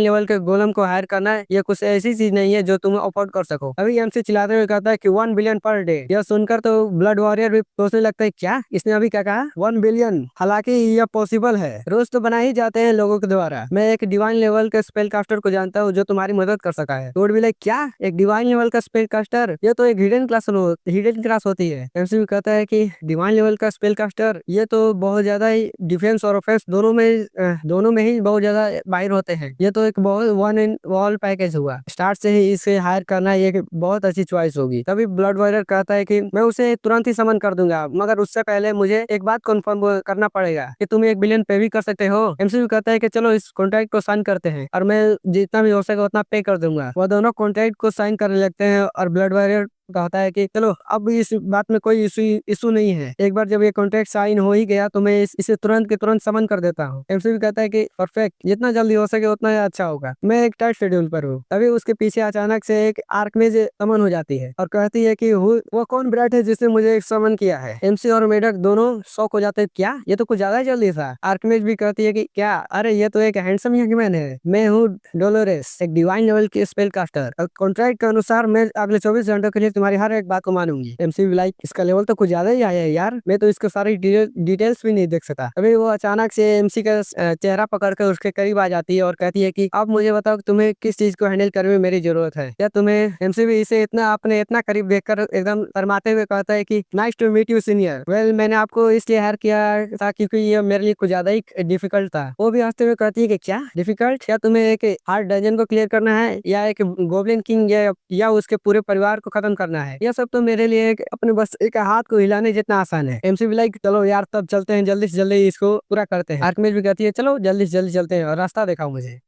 लेवल के गोलम को हायर करना है, ये कुछ ऐसी चीज नहीं है जो तुम अफोर्ड कर सको। अभी एमसी चिल्लाते हुए कहता है कि 1 बिलियन पर डे। यह सुनकर तो ब्लड वॉरियर भी सोचने लगता है क्या इसने अभी क्या कहा 1 बिलियन। हालांकि यह पॉसिबल है, रोज तो बना ही जाते हैं लोगों के द्वारा। मैं एक डिवाइन लेवल के स्पेल कास्टर को जानता हूँ जो तुम्हारी मदद कर सका है। टोड भी लाइक क्या एक डिवाइन लेवल का स्पेल कास्टर, यह तो एक हिडन क्लास होती है। एमसी भी कहता है कि डिवाइन लेवल का स्पेल कास्टर ये तो बहुत ज्यादा ही डिफेंस और ऑफेंस दोनों में ही बहुत ज्यादा माहिर होते हैं। ये तो एक बहुत वन इन ऑल पैकेज हुआ। स्टार्ट से ही इसे हायर करना ये बहुत अच्छी चॉइस होगी। तभी ब्लड वॉरियर कहता है कि मैं उसे तुरंत ही समन कर दूंगा, मगर उससे पहले मुझे एक बात कंफर्म करना पड़ेगा कि तुम 1 बिलियन पे भी कर सकते हो। एमसीयू कहता है कि चलो इस कॉन्ट्रैक्ट को साइन करते हैं और मैं जितना भी हो सके उतना पे कर दूंगा। वो दोनों कॉन्ट्रैक्ट को साइन करने लगते हैं और ब्लड वॉरियर कहता है कि चलो अब इस बात में कोई इशू नहीं है। एक बार जब ये कॉन्ट्रैक्ट साइन हो ही गया तो मैं इसे तुरंत के तुरंत समन कर देता हूँ। एमसीबी कहता है कि परफेक्ट, जितना जल्दी हो सके उतना अच्छा होगा, मैं एक टाइट शेड्यूल पर हूँ। तभी उसके पीछे अचानक से एक आर्कमेज समन हो जाती है और कहती है कि वो कौन ब्रैट है जिसने मुझे समन किया है। एमसी और मेढक दोनों शॉक हो जाते हैं, क्या ये तो कुछ ज्यादा ही जल्दी था। आर्कमेज भी कहती है कि क्या, अरे ये तो एक हैंडसम यंगमैन है, मैं हूँ डोलोरेस, एक डिवाइन लेवल की स्पेल कास्टर। कॉन्ट्रैक्ट के अनुसार मैं अगले 24 घंटों के लिए तुम्हारी हर एक बात को मानूंगी। एमसी भी लाइक इसका लेवल तो कुछ ज्यादा ही आया है यार, मैं तो इसके सारी डिटेल्स भी नहीं देख सकता। अभी वो अचानक से एमसी का चेहरा पकड़कर उसके करीब आ जाती है और कहती है कि अब मुझे बताओ तुम्हें किस चीज को हैंडल करने में मेरी जरूरत है। क्या तुम्हें। एमसी भी इसे अपने इतना करीब देखकर एकदम शर्माते हुए कहता है कि nice to meet you senior. Well मैंने आपको इसलिए हायर किया था क्योंकि ये मेरे लिए कुछ ज्यादा ही डिफिकल्ट था। वो भी हंसते हुए कहती है कि क्या डिफिकल्ट, क्या तुम्हें एक हार्ड डंजन को क्लियर करना है या एक गोब्लिन किंग या उसके पूरे परिवार को खत्म करना है। यह सब तो मेरे लिए अपने बस एक हाथ को हिलाने जितना आसान है। एमसी भी लाइक चलो यार तब चलते हैं, जल्दी से जल्दी इसको पूरा करते हैं। आर्कमेज भी कहती है चलो जल्दी से जल्दी चलते हैं और रास्ता दिखाओ मुझे।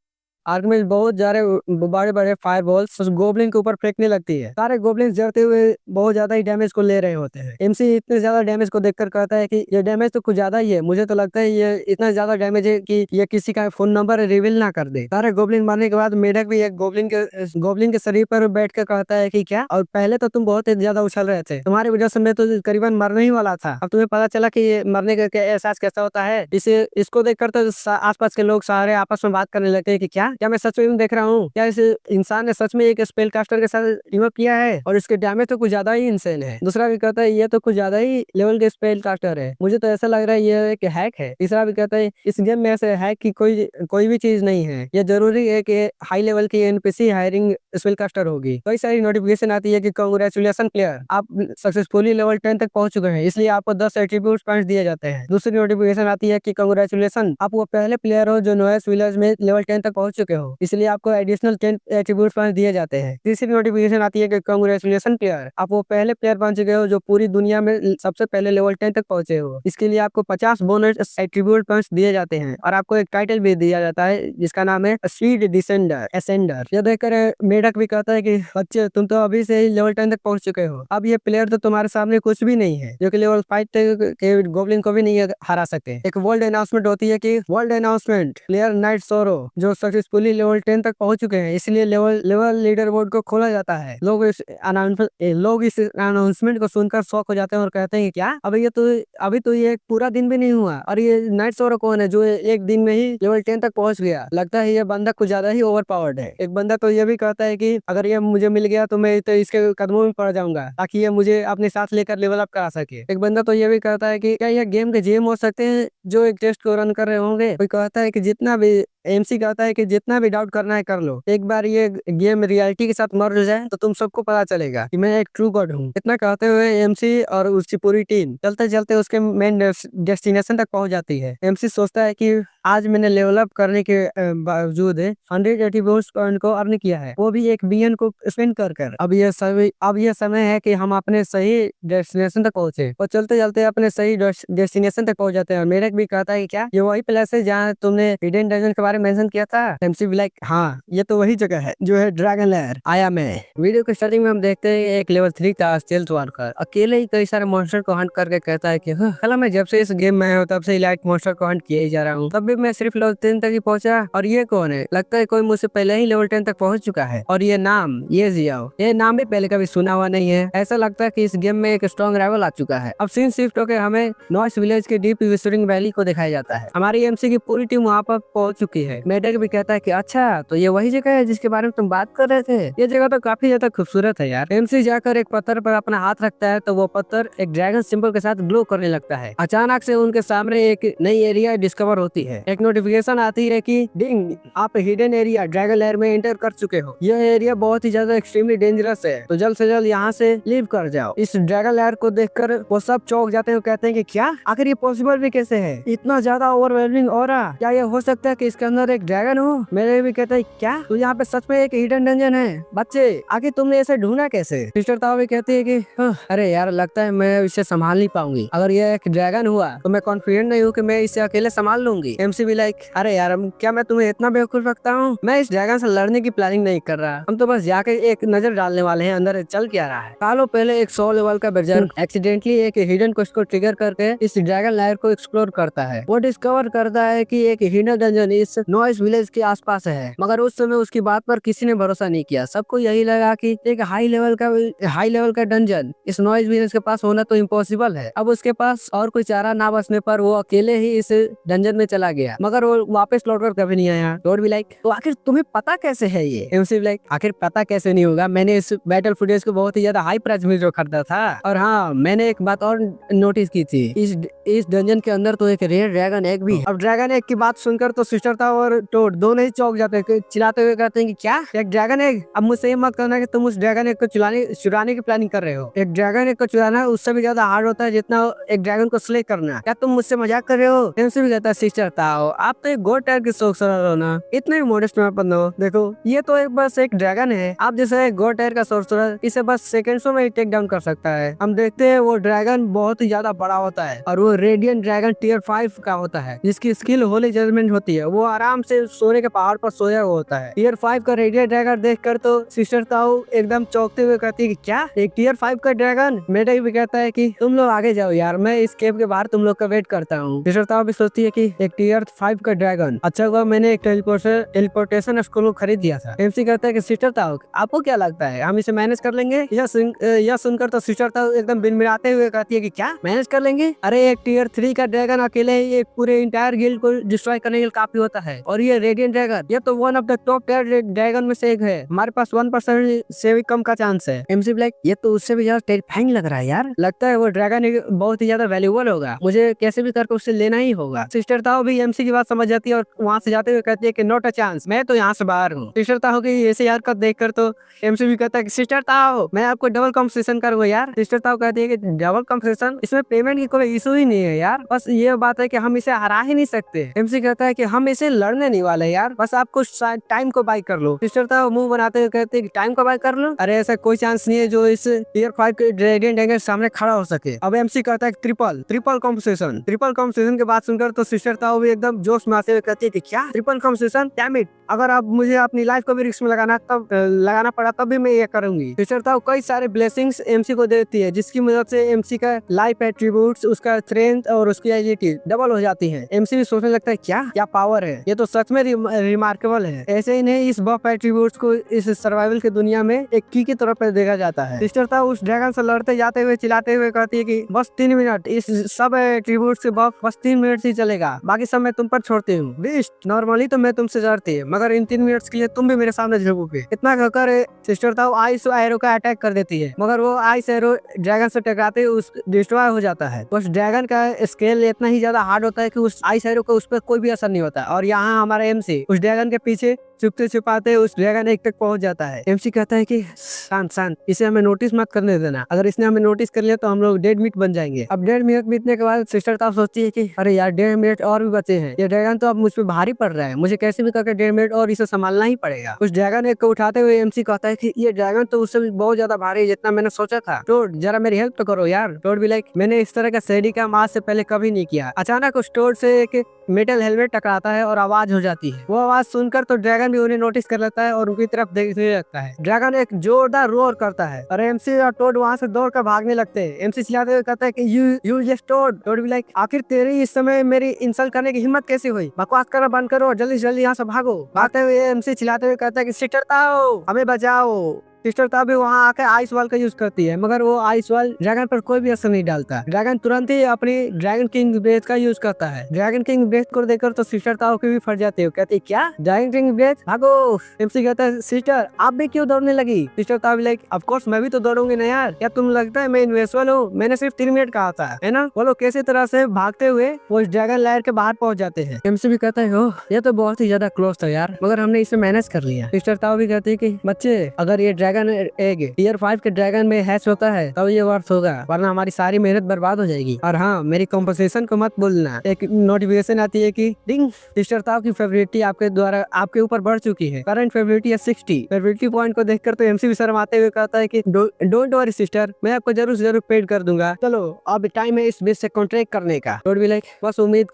आर्कमेज बहुत बड़े बड़े फायर बॉल्स उस गोब्लिन के ऊपर फेंकने लगती है। सारे गोब्लिन जड़ते हुए बहुत ज्यादा ही डैमेज को ले रहे होते हैं। एमसी इतने ज्यादा डैमेज को देखकर कहता है कि ये डैमेज तो कुछ ज्यादा ही है, मुझे तो लगता है ये इतना ज्यादा डैमेज है कि ये किसी का फोन नंबर रिवील ना कर दे। सारे गोब्लिन मारने के बाद मेढक भी एक गोब्लिन के शरीर पर बैठ कर कहता है कि क्या, और पहले तो तुम बहुत ज्यादा उछल रहे थे, तुम्हारी वजह से मैं तो करीबन मरने ही वाला था, अब तुम्हें पता चला कि ये मरने का एहसास कैसा होता है। इसको देखकर तो आसपास के लोग सारे आपस में बात करने लगते हैं कि क्या मैं सच में देख रहा हूँ, क्या इस इंसान ने सच में एक स्पेल कास्टर के साथ टीम अप किया है और इसके डैमेज तो कुछ ज्यादा ही इंसेन है। दूसरा भी कहता है ये तो कुछ ज्यादा ही लेवल के स्पेल कास्टर है, मुझे तो ऐसा लग रहा है ये एक हैक है। तीसरा भी कहता है इस गेम में ऐसे हैक की कोई भी चीज नहीं है, ये जरूरी है कि हाई लेवल की एनपीसी हायरिंग स्पेल कास्टर होगी। कई सारी नोटिफिकेशन आती है कि कांग्रेचुलेशन प्लेयर, आप सक्सेसफुली लेवल 10 तक पहुंच चुके हैं, इसलिए आपको 10 एट्रीब्यूट पॉइंट्स दिए जाते हैं। दूसरी नोटिफिकेशन आती है कि कांग्रेचुलेशन, आप वो पहले प्लेयर हो जो नोएस विलेज में लेवल 10 तक पहुंच चुके हो, इसलिए आपको एडिशनल 10 एट्रीब्यूट पॉइंट दिए जाते हैं। तीसरी नोटिफिकेशन आती है कि कांग्रेचुलेशन प्लेयर, आप वो पहले प्लेयर बन चुके हो जो पूरी दुनिया में सबसे पहले लेवल 10 तक पहुंचे हो। इसके लिए आपको 50 बोनस एट्रीब्यूट पॉइंट्स दिए जाते हैं और आपको एक टाइटल भी दिया जाता है जिसका नाम है स्वीट डिसेंडर एसेंडर। यह देखकर मेढक भी कहता है कि बच्चे तुम तो अभी से ही लेवल 10 तक पहुंच चुके हो, अब ये प्लेयर तो तुम्हारे सामने कुछ भी नहीं है जो कि लेवल 5 तक के गोब्लिन को भी नहीं हरा सकते। एक वर्ल्ड अनाउंसमेंट होती है कि वर्ल्ड अनाउंसमेंट प्लेयर नाइट सोरो जो सक्सेसफुली लेवल 10 तक पहुंच चुके हैं, इसलिए लेवल लीडर बोर्ड को खोला जाता है। लोग इस अनाउंसमेंट को सुनकर शॉक हो जाते हैं और कहते हैं कि क्या अभी तो ये पूरा दिन भी नहीं हुआ और ये नाइट सोरो कौन है जो एक दिन में ही लेवल 10 तक पहुंच गया, लगता है ये बंदा कुछ ज्यादा ही ओवर पावर्ड है। एक बंदा तो ये भी कहता है कि अगर ये मुझे मिल गया तो मैं तो इसके कदमों में पड़ जाऊंगा ताकि ये मुझे अपने साथ लेकर लेवल अप करा सके। एक बंदा तो ये भी कहता है कि क्या यह गेम के जीएम हो सकते हैं जो एक टेस्ट को रन कर रहे होंगे। कोई कहता है कि जितना भी एमसी कहता है कि जितना भी डाउट करना है कर लो, एक बार ये गेम रियलिटी के साथ मर्ज हो जाए तो तुम सबको पता चलेगा कि मैं एक ट्रू गॉड हूँ। इतना कहते हुए एमसी और उसकी पूरी टीम चलते चलते उसके मेन डेस्टिनेशन तक पहुंच जाती है। एमसी सोचता है कि आज मैंने लेवल अप करने के बावजूद 180 पॉइंट को अर्न किया है, वो भी एक बिलियन को स्पेंड कर। अब यह समय है कि हम अपने सही डेस्टिनेशन तक पहुंचे। और चलते चलते अपने सही डेस्टिनेशन तक पहुंच जाते हैं। मेरेक भी कहता है कि क्या ये वही प्लेस है जहाँ तुमने हिडन डंजन के बारे में मेंशन किया था। एमसी भी लाइक हाँ ये तो वही जगह है जो है ड्रैगन लेयर आया मैं। वीडियो के स्टार्टिंग में हम देखते हैं एक लेवल 3 का स्टेल्थ वॉकर अकेले ही कई सारे मॉन्स्टर को हंट करके कहता है कि कल मैं जब से इस गेम में आया तब से लाइट मॉन्स्टर को हंट किए ही जा रहा हूँ, तब भी मैं सिर्फ लेवल 10 तक ही पहुंचा। और ये कौन है, लगता है कोई मुझसे पहले ही लेवल 10 तक पहुंच चुका है। और ये नाम ये जियाओ, ये नाम भी पहले कभी सुना हुआ नहीं है। ऐसा लगता है कि इस गेम में एक स्ट्रॉन्ग राइवल आ चुका है। अब सीन शिफ्ट होकर हमें नॉइस विलेज के डीप विस्टरिंग वैली को दिखाया जाता है। हमारी एमसी की पूरी टीम वहाँ पर पहुंच चुकी है। मेडक भी कहता है कि अच्छा तो ये वही जगह है जिसके बारे में तुम बात कर रहे थे, ये जगह तो काफी ज्यादा खूबसूरत है यार। एमसी जाकर एक पत्थर पर अपना हाथ रखता है तो वो पत्थर एक ड्रैगन सिंबल के साथ ग्लो करने लगता है। अचानक से उनके सामने एक नई एरिया डिस्कवर होती है। एक नोटिफिकेशन आती है कि डिंग आप हिडन एरिया ड्रैगन लेयर में एंटर कर चुके हो। यह एरिया बहुत ही ज्यादा एक्सट्रीमली डेंजरस है तो जल्द से जल्द यहाँ से लीव कर जाओ। इस ड्रैगन लेयर को देखकर वो सब चौंक जाते हैं और कहते हैं कि क्या आखिर ये पॉसिबल भी कैसे है, इतना ज्यादा ओवरवेलमिंग ऑरा, क्या ये हो सकता है कि इसके अंदर एक ड्रैगन हो। मेरे भी कहते हैं क्या तो यहाँ पे सच में एक हिडन डंजन है, बच्चे आगे तुमने इसे ढूंढा कैसे। सिस्टर ताओ भी कहती है कि अरे यार लगता है मैं इसे संभाल नहीं पाऊंगी, अगर ये एक ड्रैगन हुआ तो मैं कॉन्फिडेंट नहीं हूँ कि मैं इसे अकेले संभाल लूंगी। एमसी भी लाइक अरे यार क्या मैं तुम्हें इतना बेवकूफ रखता हूँ, मैं इस ड्रैगन से लड़ने की प्लानिंग नहीं कर रहा, हम तो बस जाके एक नजर डालने वाले हैं अंदर चल क्या रहा है। सालों पहले एक 100 लेवल का बर्जर एक्सीडेंटली एक हिडन क्वेस्ट को ट्रिगर करके इस ड्रैगन लेयर को एक्सप्लोर करता है। वो डिस्कवर करता है कि एक हिडन डंजन इस नॉइस विलेज के आसपास है, मगर उस समय उसकी बात पर किसी ने भरोसा नहीं किया। सबको यही लगा कि एक हाई लेवल का डंजन इस नॉइस विलेज के पास होना तो इम्पॉसिबल है। अब उसके पास और कोई चारा ना बचने पर वो अकेले ही इस डंजन में चला गया, मगर वो वापस लौटकर कभी नहीं आया। लॉर्ड भी लाइक तो आखिर तुम्हें पता कैसे है ये। एमसी भी लाइक आखिर पता कैसे नहीं होगा, मैंने इस बैटल फुटेज को बहुत ही ज्यादा हाई प्राइस में जो खरीदा था। और हाँ मैंने एक बात और नोटिस की थी, इस डंजन के अंदर तो एक रेयर ड्रैगन एग भी है। अब ड्रैगन एग की बात सुनकर तो सिस्टर था और टोड दोनों ही चौंक जाते हैं, चिल्लाते हुए कहते हैं कि क्या एक ड्रैगन एग। अब मुझसे ये मत करना कि तुम उस ड्रैगन एग को चुराने की प्लानिंग कर रहे हो। एक ड्रैगन एग को चुराना उससे भी ज्यादा हार्ड होता है जितना एक ड्रैगन को स्ले करना। क्या तुम मुझसे मजाक कर रहे हो। एमसी भी कहता है सिस्टर ताओ आप तो एक गॉड टाइप के शौक हो ना, इतने भी मॉडेस्ट में मत हो। देखो ये तो बस एक ड्रैगन है, आप जैसे एक गॉड टाइप का सोर्सरर इसे बस सेकंड्सों में टेक डाउन कर सकता है। हम देखते हैं वो ड्रैगन बहुत ही ज्यादा बड़ा होता है और वो रेडियंट ड्रैगन टियर 5 का होता है जिसकी स्किल होली जजमेंट होती है। वो आराम से सोने के पहाड़ पर सोया हुआ होता है। टियर 5 का रेडियंट ड्रैगन देखकर तो सिस्टर ताऊ एकदम चौंकते हुए कहती है कि क्या एक टियर 5 का ड्रैगन। मेडक भी कहता है कि तुम लोग आगे जाओ यार, मैं इस केव के बाहर तुम लोग का वेट करता हूँ। सिस्टर ताऊ भी सोचती है कि एक टियर 5 का ड्रैगन, अच्छा हुआ मैंने एक टेलीपोर्टेशन स्कूल को खरीद दिया था। एमसी कहता है कि सिस्टर ताऊ आपको क्या लगता है हम इसे मैनेज कर लेंगे। यह सुनकर तो सिस्टर ताऊ एकदम बिनबिनाते हुए कहती है कि क्या मैनेज कर लेंगे, अरे एक टियर 3 का ड्रैगन अकेले ही एक पूरे इंटायर गिल्ड को डिस्ट्रॉय करने के लिए काफी होता है। और ये रेडियंट ड्रैगन ये तो one of the top tier dragon में से एक है, हमारे पास 1% से भी कम का चांस है। एमसी ब्लैक ये तो उससे भी ज्यादा टेरिफाइंग लग रहा है यार, लगता है वो ड्रैगन बहुत ही ज्यादा वैल्यूएबल होगा, मुझे कैसे भी करके उससे लेना ही होगा। सिस्टर ताओ भी एमसी की बात समझ जाती है और वहाँ से जाते हुए कहती है कि नॉट अ चांस, मैं तो यहाँ से बाहर हूँ। सिस्टर ताओ की ऐसे हरकत देखकर तो एमसी भी कहता है कि सिस्टर ताओ मैं आपको डबल कॉम्पिटिशन करूंगा यार। सिस्टर ताओ कहती है कि डबल कॉम्पिटिशन, इसमें पेमेंट की कोई इशू ही नहीं है यार, बस ये बात है कि हम इसे हरा ही नहीं सकते। एमसी कहता है कि हम इसे लड़ने नहीं वाले यार, बस आप कुछ टाइम को बाय कर लो। सिस्टर था मुंह बनाते हुए कहते कि टाइम को बाय कर लो। अरे ऐसा कोई चांस नहीं है जो इस टीयर 5 के रेडिएंट एंगल सामने खड़ा हो सके। अब एमसी कहता है ट्रिपल कॉम्पिटिशन के बाद सुनकर तो सिस्टर था वो भी एकदम जोश में आते हुए कहती है कि क्या ट्रिपल कॉम्पिटिशन, डैम इट, अगर आप मुझे अपनी लाइफ को भी रिस्क में लगाना पड़ा तब भी मैं ये करूंगी। सिस्टर था कई सारे ब्लेसिंग्स एमसी को देती है, जिसकी मदद से एमसी का लाइफ एट्रीब्यूट्स, उसका स्ट्रेंथ और उसकी एजिलिटी डबल हो जाती है। एमसी भी सोचने लगता है क्या पावर है, ये तो सच में रिमार्केबल है। ऐसे ही नहीं, इस बफ एट्रीब्यूट्स को इस सर्वाइवल की दुनिया में एक की तरफ पे देखा जाता है। सिस्टर था उस ड्रैगन से लड़ते जाते हुए चिल्लाते हुए कहती है कि बस 3 मिनट, इस सब एट्रीब्यूट्स के बफ बस 3 मिनट ही चलेगा, बाकी सब मैं तुम पर छोड़ती हूँ। बीस्ट, नॉर्मली तो मैं तुमसे डरती है, मगर इन 3 मिनट्स के लिए तुम भी मेरे सामने झुकोगे। इतना कहकर सिस्टर था आइस एरो का अटैक कर देती है, मगर वो आइस एरो ड्रैगन से टकराते उस डिस्ट्रॉय हो जाता है। उस ड्रैगन का स्केल इतना ही ज्यादा हार्ड होता है कि उस आइस एरो का उस पर कोई भी असर नहीं होता। और यहाँ हमारा एमसी उस ड्रैगन के पीछे छुपते छुपाते उस ड्रैगन एक तक पहुंच जाता है। एमसी कहता है कि शांत, इसे हमें नोटिस मत करने देना, अगर इसने हमें नोटिस कर लिया तो हम लोग डेड मीट बन जाएंगे। अब 1.5 मिनट बीतने के बाद सिस्टर ताप सोचती है कि अरे यार 1.5 मिनट और भी बचे हैं, ये ड्रैगन तो अब मुझ पे भारी पड़ रहा है, मुझे कैसे भी करके 1.5 मिनट और इसे संभालना ही पड़ेगा। उस ड्रैगन एक को उठाते हुए एमसी कहता है कि ये ड्रैगन तो उससे भी बहुत ज्यादा भारी है जितना मैंने सोचा था, टोड जरा मेरी हेल्प तो करो यार। टोड भी लाइक मैंने इस तरह का सैडी काम आज से पहले कभी नहीं किया। अचानक उस टोड से एक मेटल हेलमेट टकराता है और आवाज हो जाती है। वो आवाज सुनकर तो ड्रैगन भी उन्हें नोटिस कर लेता है और उनकी तरफ देखने लगता है। ड्रैगन एक जोरदार रोर करता है और एमसी और टोड वहाँ से दौड़कर भागने लगते हैं। एमसी चिल्लाते हुए कहता है कि यू जस्ट टोड। टोड भी लाइक आखिर तेरी इस समय मेरी इंसल्ट करने की हिम्मत कैसे हुई, बकवास करना बंद करो और जल्दी से जल्दी यहाँ से भागो। भागते हुए एमसी चिल्लाते हुए कहता है कि सिस्टर ताओ हमें बचाओ। सिस्टर था भी वहाँ आकर आइस वॉल का यूज करती है, मगर वो आइस वॉल ड्रैगन पर कोई भी असर नहीं डालता। ड्रैगन तुरंत ही अपनी ड्रैगन किंग ब्रेथ का यूज करता है। ड्रैगन किंग ब्रेथ को देखकर तो सिस्टर ताओ की भी फट जाती है, कहती है क्या ड्रैगन किंग ब्रेथ, भागो। एमसी कहता है सिस्टर आप भी क्यों दौड़ने लगी। सिस्टर ताओ भी लाइक ऑफ कोर्स मैं भी तो दौड़ूंगी ना यार, क्या तुम लगता है मैं इनविजिबल हूँ, मैंने सिर्फ 3 मिनट कहा था, है ना। वो लोग कैसी तरह से भागते हुए वो इस ड्रैगन लेयर के बाहर पहुंच जाते हैं। एमसी भी कहता है ओह ये तो बहुत ही ज्यादा क्लोज था यार, मगर हमने इसे मैनेज कर लिया। सिस्टर ताओ भी कहती है कि बच्चे अगर ये ड्रैगन एग टीयर 5 के ड्रैगन में हैच होता है तब ये वर्थ होगा, वरना हमारी सारी मेहनत बर्बाद हो जाएगी। और हाँ मेरी कॉम्पोजिशन को मत भूलना। एक नोटिफिकेशन आती है कि डिंग सिस्टर ताओ की फेवरेटिटी आपके द्वारा आपके ऊपर बढ़ चुकी है, करंट फेवरेटिटी है 60। फेवरेटिटी पॉइंट को देखकर तो एमसी भी शर्माते हुए कहता है कि डोंट वरी सिस्टर, मैं आपको जरूर पेड कर दूंगा। चलो अब टाइम है इस बेस से कॉन्ट्रैक्ट करने का। टोड भी लाइक बस उम्मीद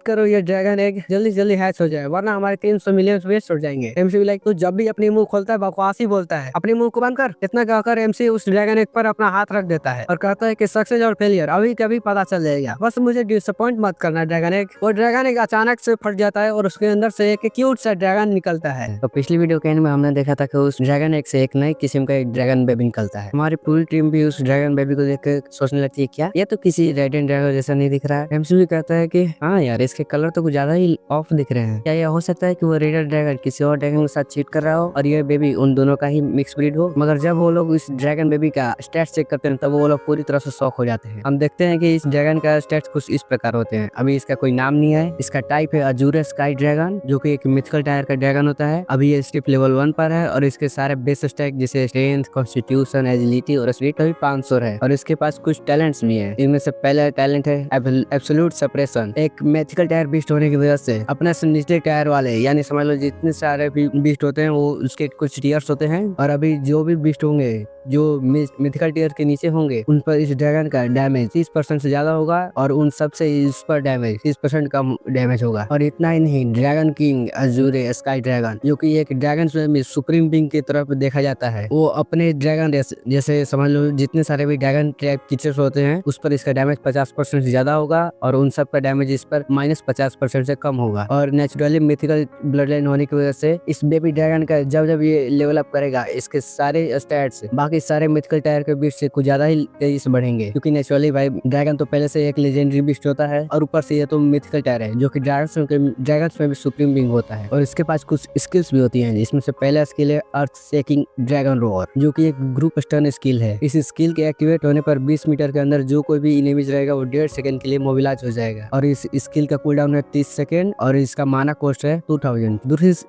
करो ये ड्रैगन एग जल्दी से जल्दी हैच हो जाए, वरना हमारे 300 मिलियन वेस्ट हो जाएंगे। एमसी भी लाइक तो जब भी अपनी मुंह खोलता है बकवास ही बोलता है, अपने मुंह को बंद कर। इतना कहकर एमसी उस ड्रैगन एग पर अपना हाथ रख देता है और कहता है कि सक्सेस और फेलियर अभी कभी पता चल जाएगा, बस मुझे डिसअपॉइंट मत करना ड्रैगन एग। वो ड्रैगन एग अचानक से फट जाता है और उसके अंदर से एक क्यूट सा ड्रैगन निकलता है। तो पिछली वीडियो के एंड में हमने देखा था कि उस ड्रैगन एग से एक नई किस्म का एक ड्रैगन बेबी निकलता है। हमारी पूरी टीम भी उस ड्रैगन बेबी को देखकर सोचने लगती है क्या ये तो किसी रेडिएंट ड्रैगन जैसा नहीं दिख रहा है। एमसी भी कहता है कि हाँ यार इसके कलर तो कुछ ज्यादा ही ऑफ दिख रहे हैं, क्या यह हो सकता है कि वो रेडिएंट ड्रैगन किसी और ड्रैगन के साथ चीट कर रहा हो और ये बेबी उन दोनों का ही मिक्स ब्रीड हो। मगर जब वो लोग इस ड्रैगन बेबी का स्टैट्स चेक करते हैं तब वो लोग पूरी तरह से शॉक हो जाते हैं। हम देखते हैं कि इस ड्रैगन का स्टैट्स कुछ इस प्रकार होते हैं। अभी इसका कोई नाम नहीं है, इसका टाइप है अजूरे स्काई ड्रैगन, जो कि एक मिथिकल टायर का ड्रैगन होता है। अभी ये स्टिप लेवल 1 पर है और इसके सारे बेस स्टैक जैसे स्ट्रेंथ, कॉन्स्टिट्यूशन, एजिलिटी और स्पीड अभी 500 है। और इसके पास कुछ टैलेंट्स भी है। इनमें से पहला टैलेंट है एब्सोल्यूट सप्रेशन। एक मिथिकल टायर बीस्ट होने की वजह से अपने से निचले टायर वाले यानी समझ लो जितने सारे भी बीस्ट होते हैं वो उसके कुछ टीयर्स होते हैं, और अभी जो भी बीस्ट होंगे जो मिथिकल टीयर के नीचे होंगे उन पर इस ड्रैगन का डैमेज 30% से ज्यादा होगा और उन सबसे इस पर डैमेज 30% कम डैमेज होगा। और इतना ही नहीं, ड्रैगन किंग अजूरे स्काई ड्रैगन जो कि एक ड्रैगन में सुप्रीम बिंग की तरफ देखा जाता है, वो अपने ड्रैगन जैसे समझ लो जितने सारे भी ड्रैगन टाइप क्रीचर्स होते हैं उस पर इसका डैमेज 50% से ज्यादा होगा और उन सब का डैमेज इस पर -50% से कम होगा। और नेचुरली मिथिकल ब्लड लाइन होने की वजह से इस बेबी ड्रैगन का जब ये लेवल अप करेगा इसके सारे स्टैट्स बाकी सारे मिथिकल टायर के बीच से कुछ ज्यादा ही तेजी से बढ़ेंगे, क्योंकि नेचुरली भाई ड्रैगन तो पहले से एक लेजेंडरी बीस्ट होता है और ऊपर से ये तो मिथिकल टायर है जो कि ड्रैगन्स में भी सुप्रीम बिंग होता है। और इसके पास कुछ स्किल्स भी होती हैं, इसमें से पहला स्किल है अर्थ शेकिंग ड्रैगन रोअर, जो कि एक ग्रुप स्टन स्किल है। इस स्किल के एक्टिवेट होने पर 20 मीटर के अंदर जो कोई भी इनेमिज रहेगा वो 1.5 सेकंड के लिए मोबिलाइज हो जाएगा और इस स्किल का कूल डाउन है 30 सेकंड और इसका माना कॉस्ट है 2000।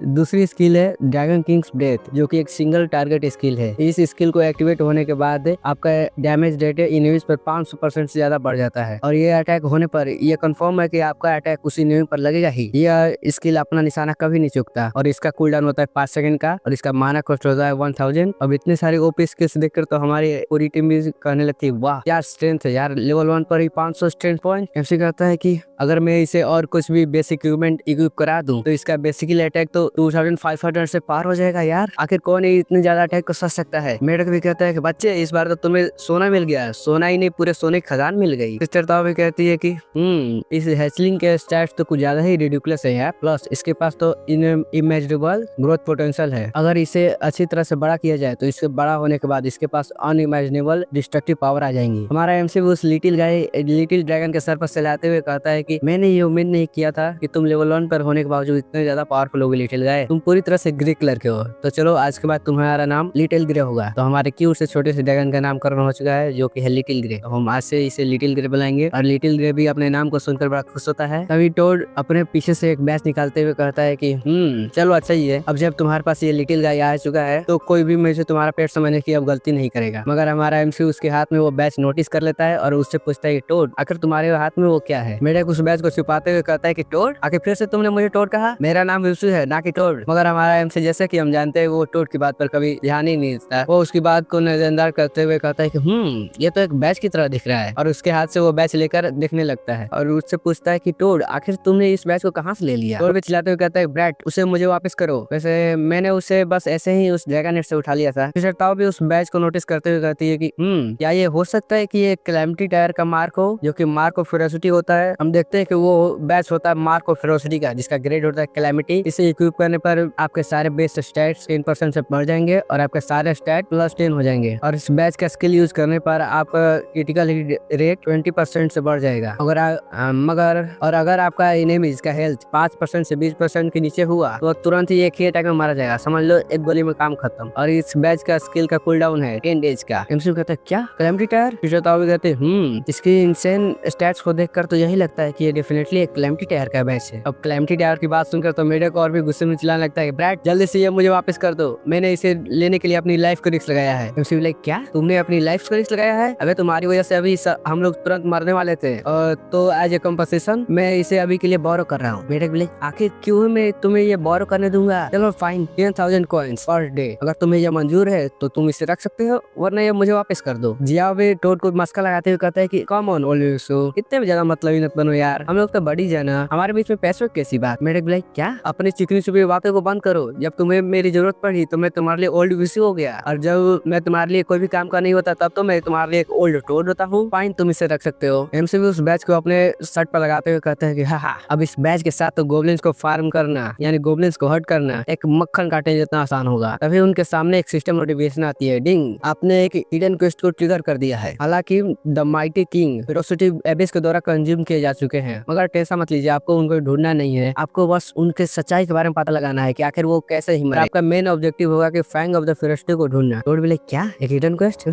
दूसरी स्किल है ड्रैगन किंग्स डेथ, जो कि एक सिंगल टारगेट स्किल है। इस स्किल को एक्टिवेट होने के बाद आपका डैमेज रेट एनिमीज पर 500% से ज्यादा बढ़ जाता है और ये अटैक होने पर ये कंफर्म है कि आपका अटैक उसी एनिमी पर लगेगा ही। यह स्किल अपना निशाना कभी नहीं चूकता और इसका कूलडाउन होता है 5 सेकंड का और इसका माना कॉस्ट होता है 1000। अब इतने सारे ओपी स्किल्स देखकर तो हमारी पूरी टीम भी कहने लगती है वाह क्या स्ट्रेंथ है यार, लेवल 1 पर ही 500 स्ट्रेंथ पॉइंट। एमसी कहता है कि अगर मैं इसे और कुछ भी बेसिक इक्विपमेंट इक्विप करा दूं तो इसका बेसिकली अटैक तो 2500 से पार हो जाएगा यार। आखिर कौन इतने ज्यादा अटैक को सह सकता है। मेढक भी कहता है कि बच्चे इस बार तो तुम्हें सोना मिल गया, सोना ही नहीं पूरे सोने की खजान मिल गई। सिस्टर ताओ भी कहती है कि इस हैचलिंग के स्टैट्स तो कुछ ज्यादा ही रिडिकुलस है यार, प्लस इसके पास तो इमेजिनेबल ग्रोथ पोटेंशियल है। अगर इसे अच्छी तरह से बड़ा किया जाए तो इसके बड़ा होने के बाद इसके पास अनइमेजिनेबल डिस्ट्रक्टिव पावर आ जाएंगी। हमारा एमसी उस लिटिल ड्रैगन के सर पर चलाते हुए कहता है कि मैंने ये उम्मीद नहीं किया था कि तुम लेवल 1 पर होने के बावजूद इतने ज्यादा पावरफुल होगे लिटिल गाय, तुम पूरी तरह से ग्रे कलर के हो। तो चलो आज के बाद तुम्हारा नाम लिटिल ग्रे होगा। तो हमारे क्यूट से छोटे से ड्रैगन का नामकरण हो चुका है जो कि है लिटिल ग्रे। तो हम आज से इसे लिटिल ग्रे बुलाएंगे और लिटिल ग्रे भी अपने नाम को सुनकर बड़ा खुश होता है। तभी टोड अपने पीछे से एक बैच निकालते हुए कहता है कि चलो अच्छा ही है, अब जब तुम्हारे पास ये लिटिल गाय आ चुका है तो कोई भी मुझे तुम्हारा पेट समझने की अब गलती नहीं करेगा। मगर हमारा एमसी उसके हाथ में वो बैच नोटिस कर लेता है और उससे पूछता है कि टोड आखिर तुम्हारे हाथ में वो क्या है। मेढक उस बैच को छुपाते हुए कहता है कि टोड आखिर फिर से तुमने मुझे टोड कहा, मेरा नाम विशु है ना कि टोड। मगर हमारा एमसी जैसे कि हम जानते हैं वो टोड की बात पर कभी ध्यान ही नहीं देता। वो उसकी बात को नजरअंदाज करते हुए कहता है कि ये तो एक बैच की तरह दिख रहा है और उसके हाथ से वो बैच लेकर देखने लगता है और उससे पूछता है कि टोड आखिर तुमने इस बैच को कहाँ से ले लिया। टोड भी चिल्लाते हुए कहता है ब्रैट उसे मुझे वापस करो, वैसे मैंने उसे बस ऐसे ही उस ड्रैगन से उठा लिया था। फिर ताओ भी उस बैच को नोटिस करते हुए कहती है कि क्या ये हो सकता है कि ये कैलेमिटी टायर का मार्क हो जो कि मार्क ऑफ फेरोसिटी होता है। हम देखते हैं कि वो बैच होता है मार्क ऑफ फेरोसिटी का जिसका ग्रेड होता है कैलेमिटी। इसे इक्विप करने पर आपके सारे बेस स्टैट्स 10% से बढ़ जाएंगे और आपके सारे स्टैट +10 हो जाएंगे और इस बैच का स्किल यूज करने पर आपका क्रिटिकल रेट 20% से बढ़ जाएगा। अगर आपका एनिमीज का हेल्थ 5% से 20% के नीचे हुआ तो तुरंत ही एक ही अटैक में मारा जाएगा, समझ लो एक गोली में काम खत्म। और इस बैच का स्किल का कूल डाउन है 10 डेज का। एमसी कहता है क्या कैलेमिटी टायर, कहते हैं इसकी इंसेन स्टैट्स को देखकर तो यही लगता है कि ये डेफिनेटली एक कैलेमिटी टायर का बैच है। अब कैलेमिटी टायर की बात सुनकर तो मेढक और भी गुस्से में चिल्लाने लगता है ब्रैट जल्दी से ये मुझे वापस कर दो, मैंने इसे लेने के लिए अपनी लाइफ को रिस्क लगाया है। एमसी लाइक क्या तुमने अपनी लाइफ को रिस्क लगाया है, अबे तुम्हारी वजह से अभी हम लोग तुरंत मरने वाले थे और तो एज ए कंपनसेशन मैं इसे अभी के लिए बोरो कर रहा हूँ। मेढक बोले आखिर क्यों मैं तुम्हें ये बोरो करने दूंगा, चलो फाइन 10,000 कॉइंस पर डे, अगर तुम्हें ये मंजूर है तो तुम इसे रख सकते हो वरना ये मुझे वापस कर दो। जिया भी टोड को मस्का लगाते हुए कहता है कि कम ऑन ओलिसो इतने भी ज्यादा मतलब मत बनो यार, हम लोग तो बड़ी जाना, हमारे बीच में पैसों की कैसी बात। मेढक बोले क्या अपनी चिकनी चुपी बातों को बंद करो, जब तुम्हें मेरी जरूरत पड़ी तो मैं तुम्हारे लिए ओल्ड विशु हो गया और जब मैं तुम्हारे लिए कोई भी काम का नहीं होता तब तो मैं तुम्हारे लिए एक ओल्ड टोड होता हूँ। फाइन तुम इसे रख सकते हो। एमसी भी उस बैच को अपने शर्ट पर लगाते हुए कहते हैं कि हाँ अब इस बैच के साथ तो गोब्लिन्स को फार्म करना यानी गोब्लिन्स को हर्ट करना एक मक्खन काटने जितना आसान होगा। तभी उनके सामने एक सिस्टम नोटिफिकेशन आती है, डिंग आपने एक हिडन क्वेस्ट को ट्रिगर कर दिया है। हालांकि द माइटी किंग फेरोसिटी एबिस के द्वारा कंज्यूम किए जा चुके हैं मगर टेंशन मत लीजिए, आपको उनको ढूंढना नहीं है, आपको बस उनके सच्चाई के बारे में पता लगाना है कि आखिर वो कैसे ही मरे। आपका मेन ऑब्जेक्टिव होगा कि फैंग ऑफ द फेरोसिटी को ढूंढना। टोड बोले क्या एक हिडन क्वेस्ट,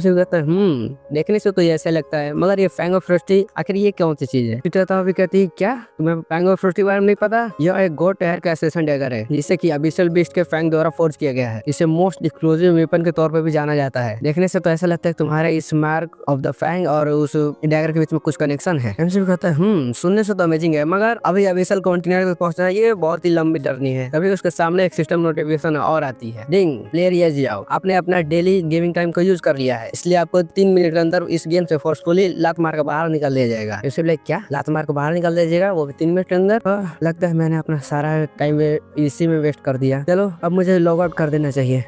देखने से तो ऐसा लगता है मगर ये फैंग ऑफ फेरोसिटी आखिर ये कौन सी चीज है। पिता भी कहती है क्या तुम्हें फैंग ऑफ फेरोसिटी के बारे में नहीं पता, यह एक गॉड टायर का एसेसन डैगर है जिसे कि अबिसल बीस्ट के फैंग द्वारा फोर्ज किया गया है। इसे मोस्ट एक्सप्लोसिव वेपन के तौर पर भी जाना जाता है। देखने से तो ऐसा लगता है तुम्हारे इस मार्क ऑफ द फैंग और उस डैगर के बीच में कुछ कनेक्शन है। एमसी कहता है सुनने से तो अमेजिंग है मगर अभी अबिसल कॉन्टिनेंट तक पहुंचना ये बहुत ही लंबी जर्नी है। तभी उसके सामने एक सिस्टम नोटिफिकेशन और आती है, डिंग प्लेयर ये जाओ आपने अपना डेली गेमिंग टाइम को यूज कर लिया है इसलिए आपको 3 मिनट के अंदर इस गेम से फोर्सफुली लात मार कर बाहर निकाल दिया जाएगा। इसे बोले क्या लात मार कर बाहर निकाल दिया जाएगा वो भी 3 मिनट के अंदर, लगता है मैंने अपना सारा टाइम इसी में वेस्ट कर दिया, चलो अब मुझे लॉग आउट कर देना चाहिए।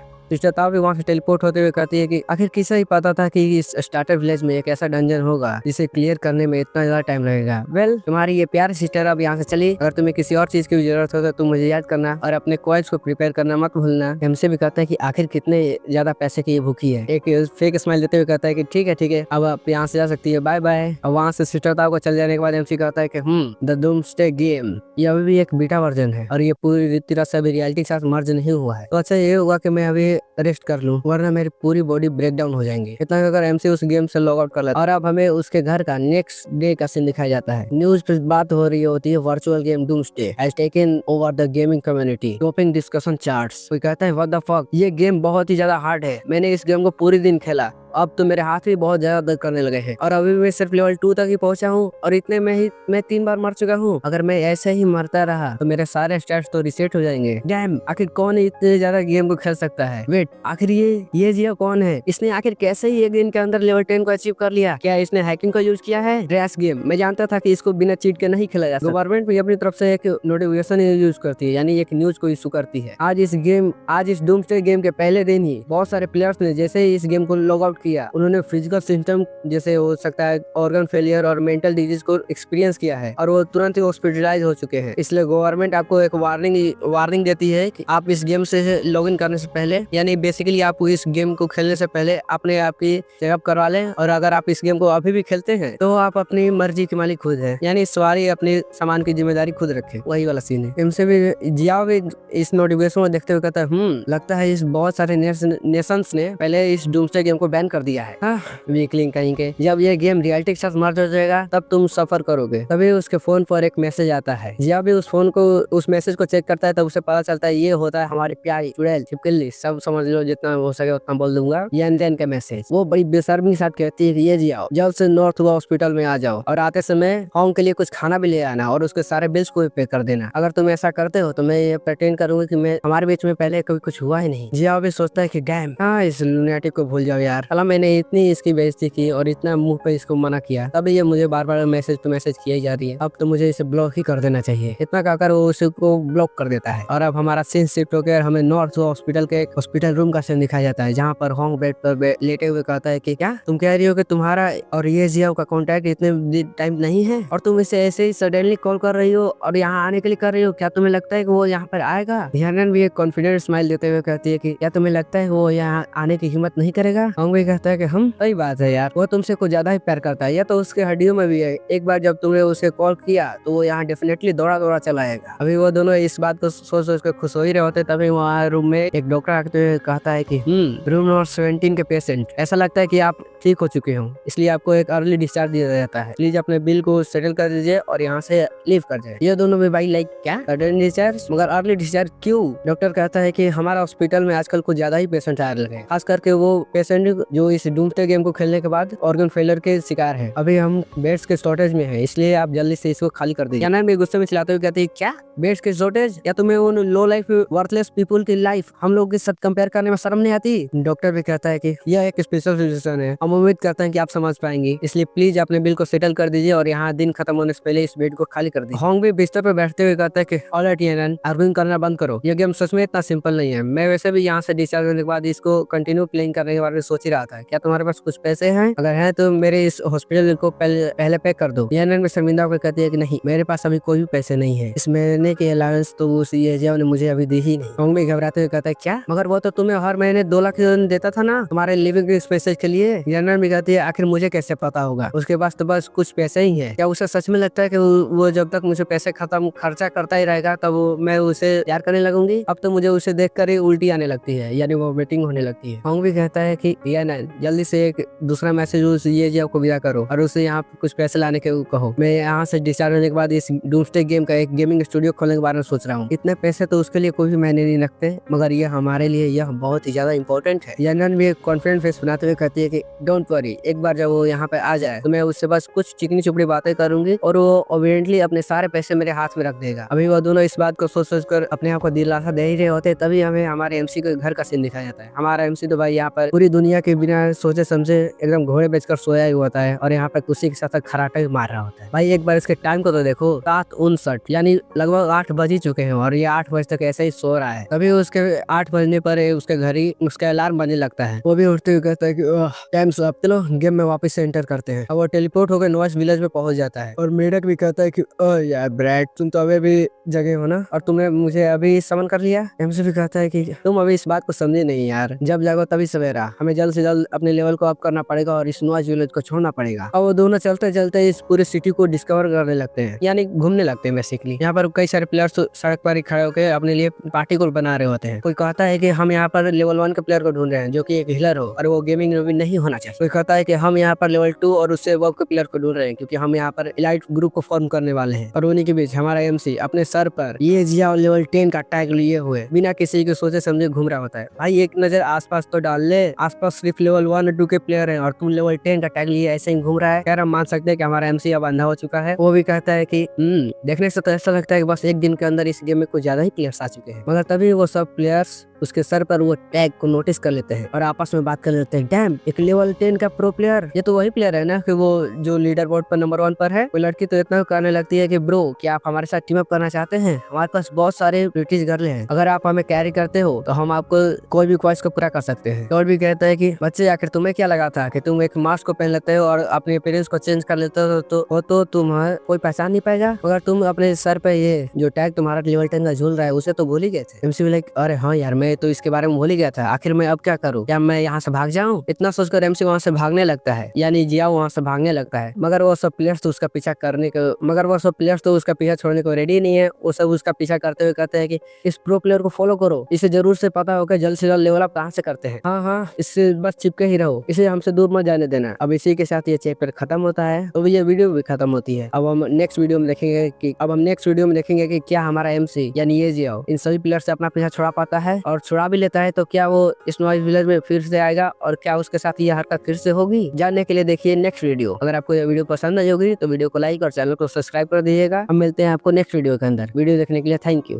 ताओ भी वहाँ से टेलीपोर्ट होते हुए कहती है कि आखिर किसे ही पता था कि इस स्टार्टर विलेज में एक ऐसा डंजन होगा जिसे क्लियर करने में इतना ज्यादा टाइम लगेगा। वेल तुम्हारी ये प्यारी सिस्टर अब यहाँ से चली, अगर तुम्हें किसी और चीज की भी जरूरत हो तो तुम मुझे याद करना और अपने कॉइन्स को प्रिपेयर करना मत भूलना। हमसे भी कहता है कि आखिर कितने ज्यादा पैसे की ये भूखी है। एक फेक स्माइल देते हुए कहता है कि ठीक है अब आप यहाँ से जा सकती है, बाय बाय। और वहाँ से सिस्टर ताओ को चल जाने के बाद एमसी कहता है कि द डूम्सडे गेम ये अभी भी एक बीटा वर्जन है और ये पूरी तरह से अभी रियलिटी के साथ मर्ज नहीं हुआ है। तो अच्छा ये हुआ कि मैं अभी रेस्ट कर लूं, वरना मेरी पूरी बॉडी ब्रेक डाउन हो जाएंगी। इतना अगर एमसी उस गेम से लॉग आउट कर लेता। और अब हमें उसके घर का नेक्स्ट डे का सीन दिखाया जाता है। न्यूज पे बात हो रही होती है virtual game doomsday has taken over the gaming community, topping discussion charts. कोई कहता है व्हाट द फक, ये गेम बहुत ही ज्यादा हार्ड है, मैंने इस गेम को पूरे दिन खेला, अब तो मेरे हाथ भी बहुत ज्यादा दर्द करने लगे हैं और अभी मैं सिर्फ लेवल 2 तक ही पहुंचा हूँ और इतने में ही मैं 3 बार मर चुका हूँ। अगर मैं ऐसे ही मरता रहा तो मेरे सारे स्टैट्स तो रिसेट हो जाएंगे। डैम, आखिर कौन इतने ज्यादा गेम को खेल सकता है? वेट, आखिर ये जिया कौन है? इसने आखिर कैसे ही एक दिन के अंदर लेवल 10 को अचीव कर लिया? क्या इसने हैकिंग का यूज किया है? ड्रैश गेम, मैं जानता था कि इसको बिना चीट के नहीं खेला जा सकता। गवर्नमेंट भी अपनी तरफ से एक नोटिफिकेशन यूज करती है, यानी एक न्यूज को इशू करती है। आज इस डूम्सडे गेम के पहले दिन ही बहुत सारे प्लेयर्स ने जैसे ही इस गेम को लॉग आउट किया, उन्होंने फिजिकल सिम्टम जैसे हो सकता है ऑर्गन फेलियर और मेंटल डिजीज को एक्सपीरियंस किया है और वो तुरंत ही हॉस्पिटलाइज हो चुके हैं। इसलिए गवर्नमेंट आपको एक वार्निंग देती है कि आप इस गेम से लॉग इन करने से पहले, यानी बेसिकली आप इस गेम को खेलने से पहले अपने आप की चेकअप करवा लें। और अगर आप इस गेम को अभी भी खेलते हैं तो आप अपनी मर्जी के मालिक खुद है, यानी सवारी अपने सामान की जिम्मेदारी खुद रखे। वही वाला सीन है। इनसे भी जिया भी इस नोटिफिकेशन को देखते हुए कहता है लगता है इस बहुत सारे नेशंस ने पहले इस डूम्सडे गेम को बैन कर दिया है। वीकलिंग कहीं के, जब ये गेम रियलिटी के साथ मर्ज हो जाएगा तब तुम सफर करोगे। तभी उसके फोन पर एक मैसेज आता है। जब भी उस मैसेज को चेक करता है तब उसे पता चलता है ये होता है हमारी प्यारी चुड़ैल छिपकली, सब समझ लो, जितना हो सके उतना बोल दूंगा। यन का मैसेज। वो बड़ी बेशर्मी के साथ कहती है कि ये जियाओ, जल्द से नॉर्थ हॉस्पिटल में आ जाओ और आते समय होंग के लिए कुछ खाना भी ले आना और उसके सारे बिल्स को भी पे कर देना। अगर तुम ऐसा करते हो तो मैं ये प्रेटेंड करूंगा कि हमारे बीच में पहले कभी कुछ हुआ ही नहीं। जियाओ भी सोचता है कि डैम, हाँ इस लुनाटिक को भूल जाओ यार, अला मैंने इतनी इसकी बेइज्जती की और इतना मुंह पे इसको मना किया, तभी ये मुझे बार बार मैसेज पे मैसेज किया जा रही है। अब तो मुझे इसे ब्लॉक ही कर देना चाहिए। इतना कहकर वो उसको ब्लॉक कर देता है। और अब हमारा सीन शिफ्ट होकर हमें नॉर्थ हॉस्पिटल के एक हॉस्पिटल रूम का सीन दिखाया जाता है, जहाँ पर होंग बेड पर लेटे हुए कहता है कि क्या तुम कह रही हो कि तुम्हारा और ये जियाओ का कॉन्टैक्ट इतने टाइम नहीं है और तुम इसे ऐसे ही सडनली कॉल कर रही हो और यहाँ आने के लिए कर रही हो? क्या तुम्हें लगता है कि वो यहाँ पर आएगा? ध्यान भी एक कॉन्फिडेंट स्माइल देते हुए कहती है कि क्या तुम्हें लगता है वो यहाँ आने की हिम्मत नहीं करेगा? होंग भी कहता है कि हम, सही बात है यार, वो तुमसे कुछ ज्यादा ही प्यार करता है, या तो उसके हड्डियों में भी है। एक बार जब तुमने उसे कॉल किया तो वो यहाँ डेफिनेटली दौड़ा चला आएगा। अभी वो दोनों इस बात को सोच के खुश हो ही रहे होते, तभी वहाँ रूम में एक डॉक्टर आते हुए कहता है कि रूम नंबर 17 के पेशेंट, ऐसा लगता है कि आप ठीक हो चुके हो, इसलिए आपको एक अर्ली डिस्चार्ज दिया जाता है। प्लीज अपने बिल को सेटल कर दीजिए और यहाँ से लीव कर जाए। ये दोनों भी भाई लाइक क्या अर्ली डिस्चार्ज, मगर अर्ली डिस्चार्ज क्यों? डॉक्टर कहता है कि हमारा हॉस्पिटल में आजकल कुछ ज्यादा ही पेशेंट आ रहे हैं, खास करके वो पेशेंट जो इस डूम्सडे गेम को खेलने के बाद ऑर्गन फेलियर के शिकार है। अभी हम बेड्स के शॉर्टेज में है, इसलिए आप जल्दी से इसको खाली कर दीजिए। भी गुस्से में चिल्लाते हुए कहते हैं क्या बेड्स के शॉर्टेज? या तुम्हें उन लो लाइफ वर्थलेस पीपल की लाइफ हम लोग के साथ कंपेयर करने में शर्म नहीं आती? डॉक्टर भी कहता है कि यह एक स्पेशल सिचुएशन है, हम उम्मीद करते हैं कि आप समझ पाएंगे, इसलिए प्लीज अपने बिल को सेटल कर दीजिए और यहाँ दिन खत्म होने से पहले इस बेड को खाली कर दीजिए। होंग भी बिस्तर पर बैठते हुए कहता है कि ऑलराइट यानन, आर्ग्यूइंग करना बंद करो, यह गेम सच में इतना सिंपल नहीं है। मैं वैसे भी यहाँ से डिस्चार्ज होने के बाद इसको कंटिन्यू प्लेइंग करने के बारे में सोच ही रहा था। क्या तुम्हारे पास कुछ पैसे हैं? अगर है तो मेरे इस हॉस्पिटल को पहले पे कर दो। यानन में शर्मिंदा होकर कहती है कि नहीं, मेरे पास अभी कोई भी पैसे नहीं है, इस महीने की अलाउंस तो उस ये ने मुझे अभी दी ही नहीं। होंग भी घबराते हुए कहता है क्या? मगर वो तो तुम्हें हर महीने 2 लाख देता था ना तुम्हारे लिविंग एक्सपेंसेस के लिए। यानन भी कहती है आखिर मुझे कैसे पता होगा, उसके पास तो बस कुछ पैसे ही है। क्या उसे सच में लगता है कि वो जब तक मुझे पैसे खर्चा करता ही रहेगा तब मैं उसे प्यार करने लगूंगी? अब तो मुझे उसे देख कर ही उल्टी आने लगती है, यानी वो वेटिंग होने लगती है। होंग भी कहता है कि यानन जल्दी से एक दूसरा मैसेज उस ये को विदा करो और उसे यहाँ कुछ पैसे लाने के कहो। मैं यहाँ से डिस्चार्ज होने के बाद इस डूम्सडे गेम का एक गेमिंग स्टूडियो खोलने के बारे में सोच रहा हूँ। इतने पैसे तो उसके लिए कोई भी मायने नहीं रखते, मगर ये हमारे लिए यह बहुत ही ज्यादा इंपॉर्टेंट है। यानन भी एक कॉन्फिडेंट फेस बनाते हुए कहती है कि डोंट वरी, एक बार जब वो यहाँ पे आ जाए तो मैं उससे बस कुछ चिकनी चुपड़ी बातें करूंगी और वो ओबिडेंटली अपने सारे पैसे मेरे हाथ में रख देगा। अभी वो दोनों इस बात को सोच कर अपने आप को दिलासा दे ही रहे होते, तभी हमें हमारे एमसी के घर का सीन दिखाया जाता है। हमारा एमसी तो भाई यहाँ पर पूरी दुनिया के बिना सोचे समझे एकदम घोड़े बेचकर सोया ही होता है और यहाँ पर कुर्सी के साथ खराटा भी मार रहा होता है। भाई एक बार इसके टाइम को तो देखो, 7:59, यानी लगभग 8 बज ही चुके हैं और ये 8 बजे तक ऐसे ही सो रहा है। तभी उसके 8 बजने पर उसके घर ही उसका अलार्म बजने लगता है। वो भी उठते हुए कहता है कि टाइम अप, चलो गेम में वापस से एंटर करते हैं। अब वो टेलीपोर्ट होकर नॉइस विलेज में पहुंच जाता है और मेढक भी कहता है कि यार ब्रैड, तुम तो अभी भी जगह हो ना और तुमने मुझे अभी समन कर लिया। एमसी भी कहता है कि तुम अभी इस बात को समझे नहीं यार, जब जागो तभी सवेरा, हमें जल्द से जल्द जल्द अपने लेवल को अप करना पड़ेगा और इस नॉइज विलेज को छोड़ना पड़ेगा। और वो दोनों चलते चलते इस पूरे सिटी को डिस्कवर करने लगते हैं, यानी घूमने लगते हैं बेसिकली। यहाँ पर कई सारे प्लेयर्स सड़क पर ही खड़े होकर अपने लिए पार्टी को बना रहे होते हैं। कोई कहता है कि हम यहाँ पर लेवल 1 के प्लेयर को ढूंढ रहे हैं जो कि एक हिलर हो और वो गेमिंग नहीं होना चाहिए। कोई कहता है कि हम यहाँ पर लेवल 2 और उससे अबव के प्लेयर को ढूंढ रहे हैं क्योंकि हम यहाँ पर एलाइट ग्रुप को फॉर्म करने वाले हैं। और उन्हीं के बीच हमारा एमसी अपने सर पर ये जिया लेवल 10 का टैग लिए हुए बिना किसी के सोचे समझे घूम रहा होता है। भाई एक नजर आसपास तो डाल ले, आसपास सिर्फ लेवल 1 और 2 के प्लेयर हैं और तुम लेवल 10 का टैग लिए ऐसे ही घूम रहा है। हम मान सकते हैं कि हमारा एमसी अब अंधा हो चुका है। वो भी कहता है कि देखने से तो ऐसा लगता है कि बस एक दिन के अंदर इस गेम में कुछ ज्यादा ही प्लेयर्स आ चुके हैं। मगर तभी वो सब प्लेयर्स उसके सर पर वो टैग को नोटिस कर लेते हैं और आपस में बात कर लेते हैं, डैम एक लेवल 10 का प्रो प्लेयर, ये तो वही प्लेयर है ना कि वो जो लीडर बोर्ड पर नंबर 1 पर है। वो लड़की तो इतना कहने लगती है कि ब्रो क्या आप हमारे साथ टीम अप करना चाहते हैं, हमारे पास बहुत सारे ब्रिटिश गर्ल हैं, अगर आप हमें कैरी करते हो तो हम आपको कोई भी ख्वाहिश को पूरा कर सकते हैं। और भी कहता है कि बच्चे आखिर तुम्हें क्या लगा था कि तुम एक मास्क को पहन लेते हो और अपने अपीयरेंस को चेंज कर लेते हो तो तुम्हें कोई पहचान नहीं पाएगा, मगर तुम अपने सर पे ये जो टैग तुम्हारा लेवल 10 का झूल रहा है उसे तो भूल ही गए थे। एमसी लाइक अरे हाँ यार मैं तो इसके बारे में भूल ही गया था, आखिर मैं अब क्या करूँ, क्या मैं यहाँ से भाग जाऊँ। इतना सोचकर एमसी वहाँ से भागने लगता है, यानी जिया वहाँ से भागने लगता है। मगर वो सब प्लेयर्स तो उसका पीछा छोड़ने को रेडी नहीं है। वो सब उसका पीछा करते हुए कहते हैं कि इस प्रो प्लेयर को फॉलो करो, इसे जरूर से पता होगा जल्द से जल्द लेवल अप कहाँ से करते हैं। हाँ इससे बस चिपके ही रहो, इसे हमसे दूर मत जाने देना। अब इसी के साथ ये चैप्टर खत्म होता है, तो ये वीडियो भी खत्म होती है। अब हम नेक्स्ट वीडियो में देखेंगे कि क्या हमारा एमसी यानी ये जिया इन सभी प्लेयर से अपना पीछा छुड़ा पाता है, और छुड़ा भी लेता है तो क्या वो इस नॉइज विलेज में फिर से आएगा और क्या उसके साथ ये हरकत फिर से होगी। जानने के लिए देखिए नेक्स्ट वीडियो। अगर आपको ये वीडियो पसंद आई होगी तो वीडियो को लाइक और चैनल को सब्सक्राइब कर दीजिएगा। हम मिलते हैं आपको नेक्स्ट वीडियो के अंदर। वीडियो देखने के लिए थैंक यू।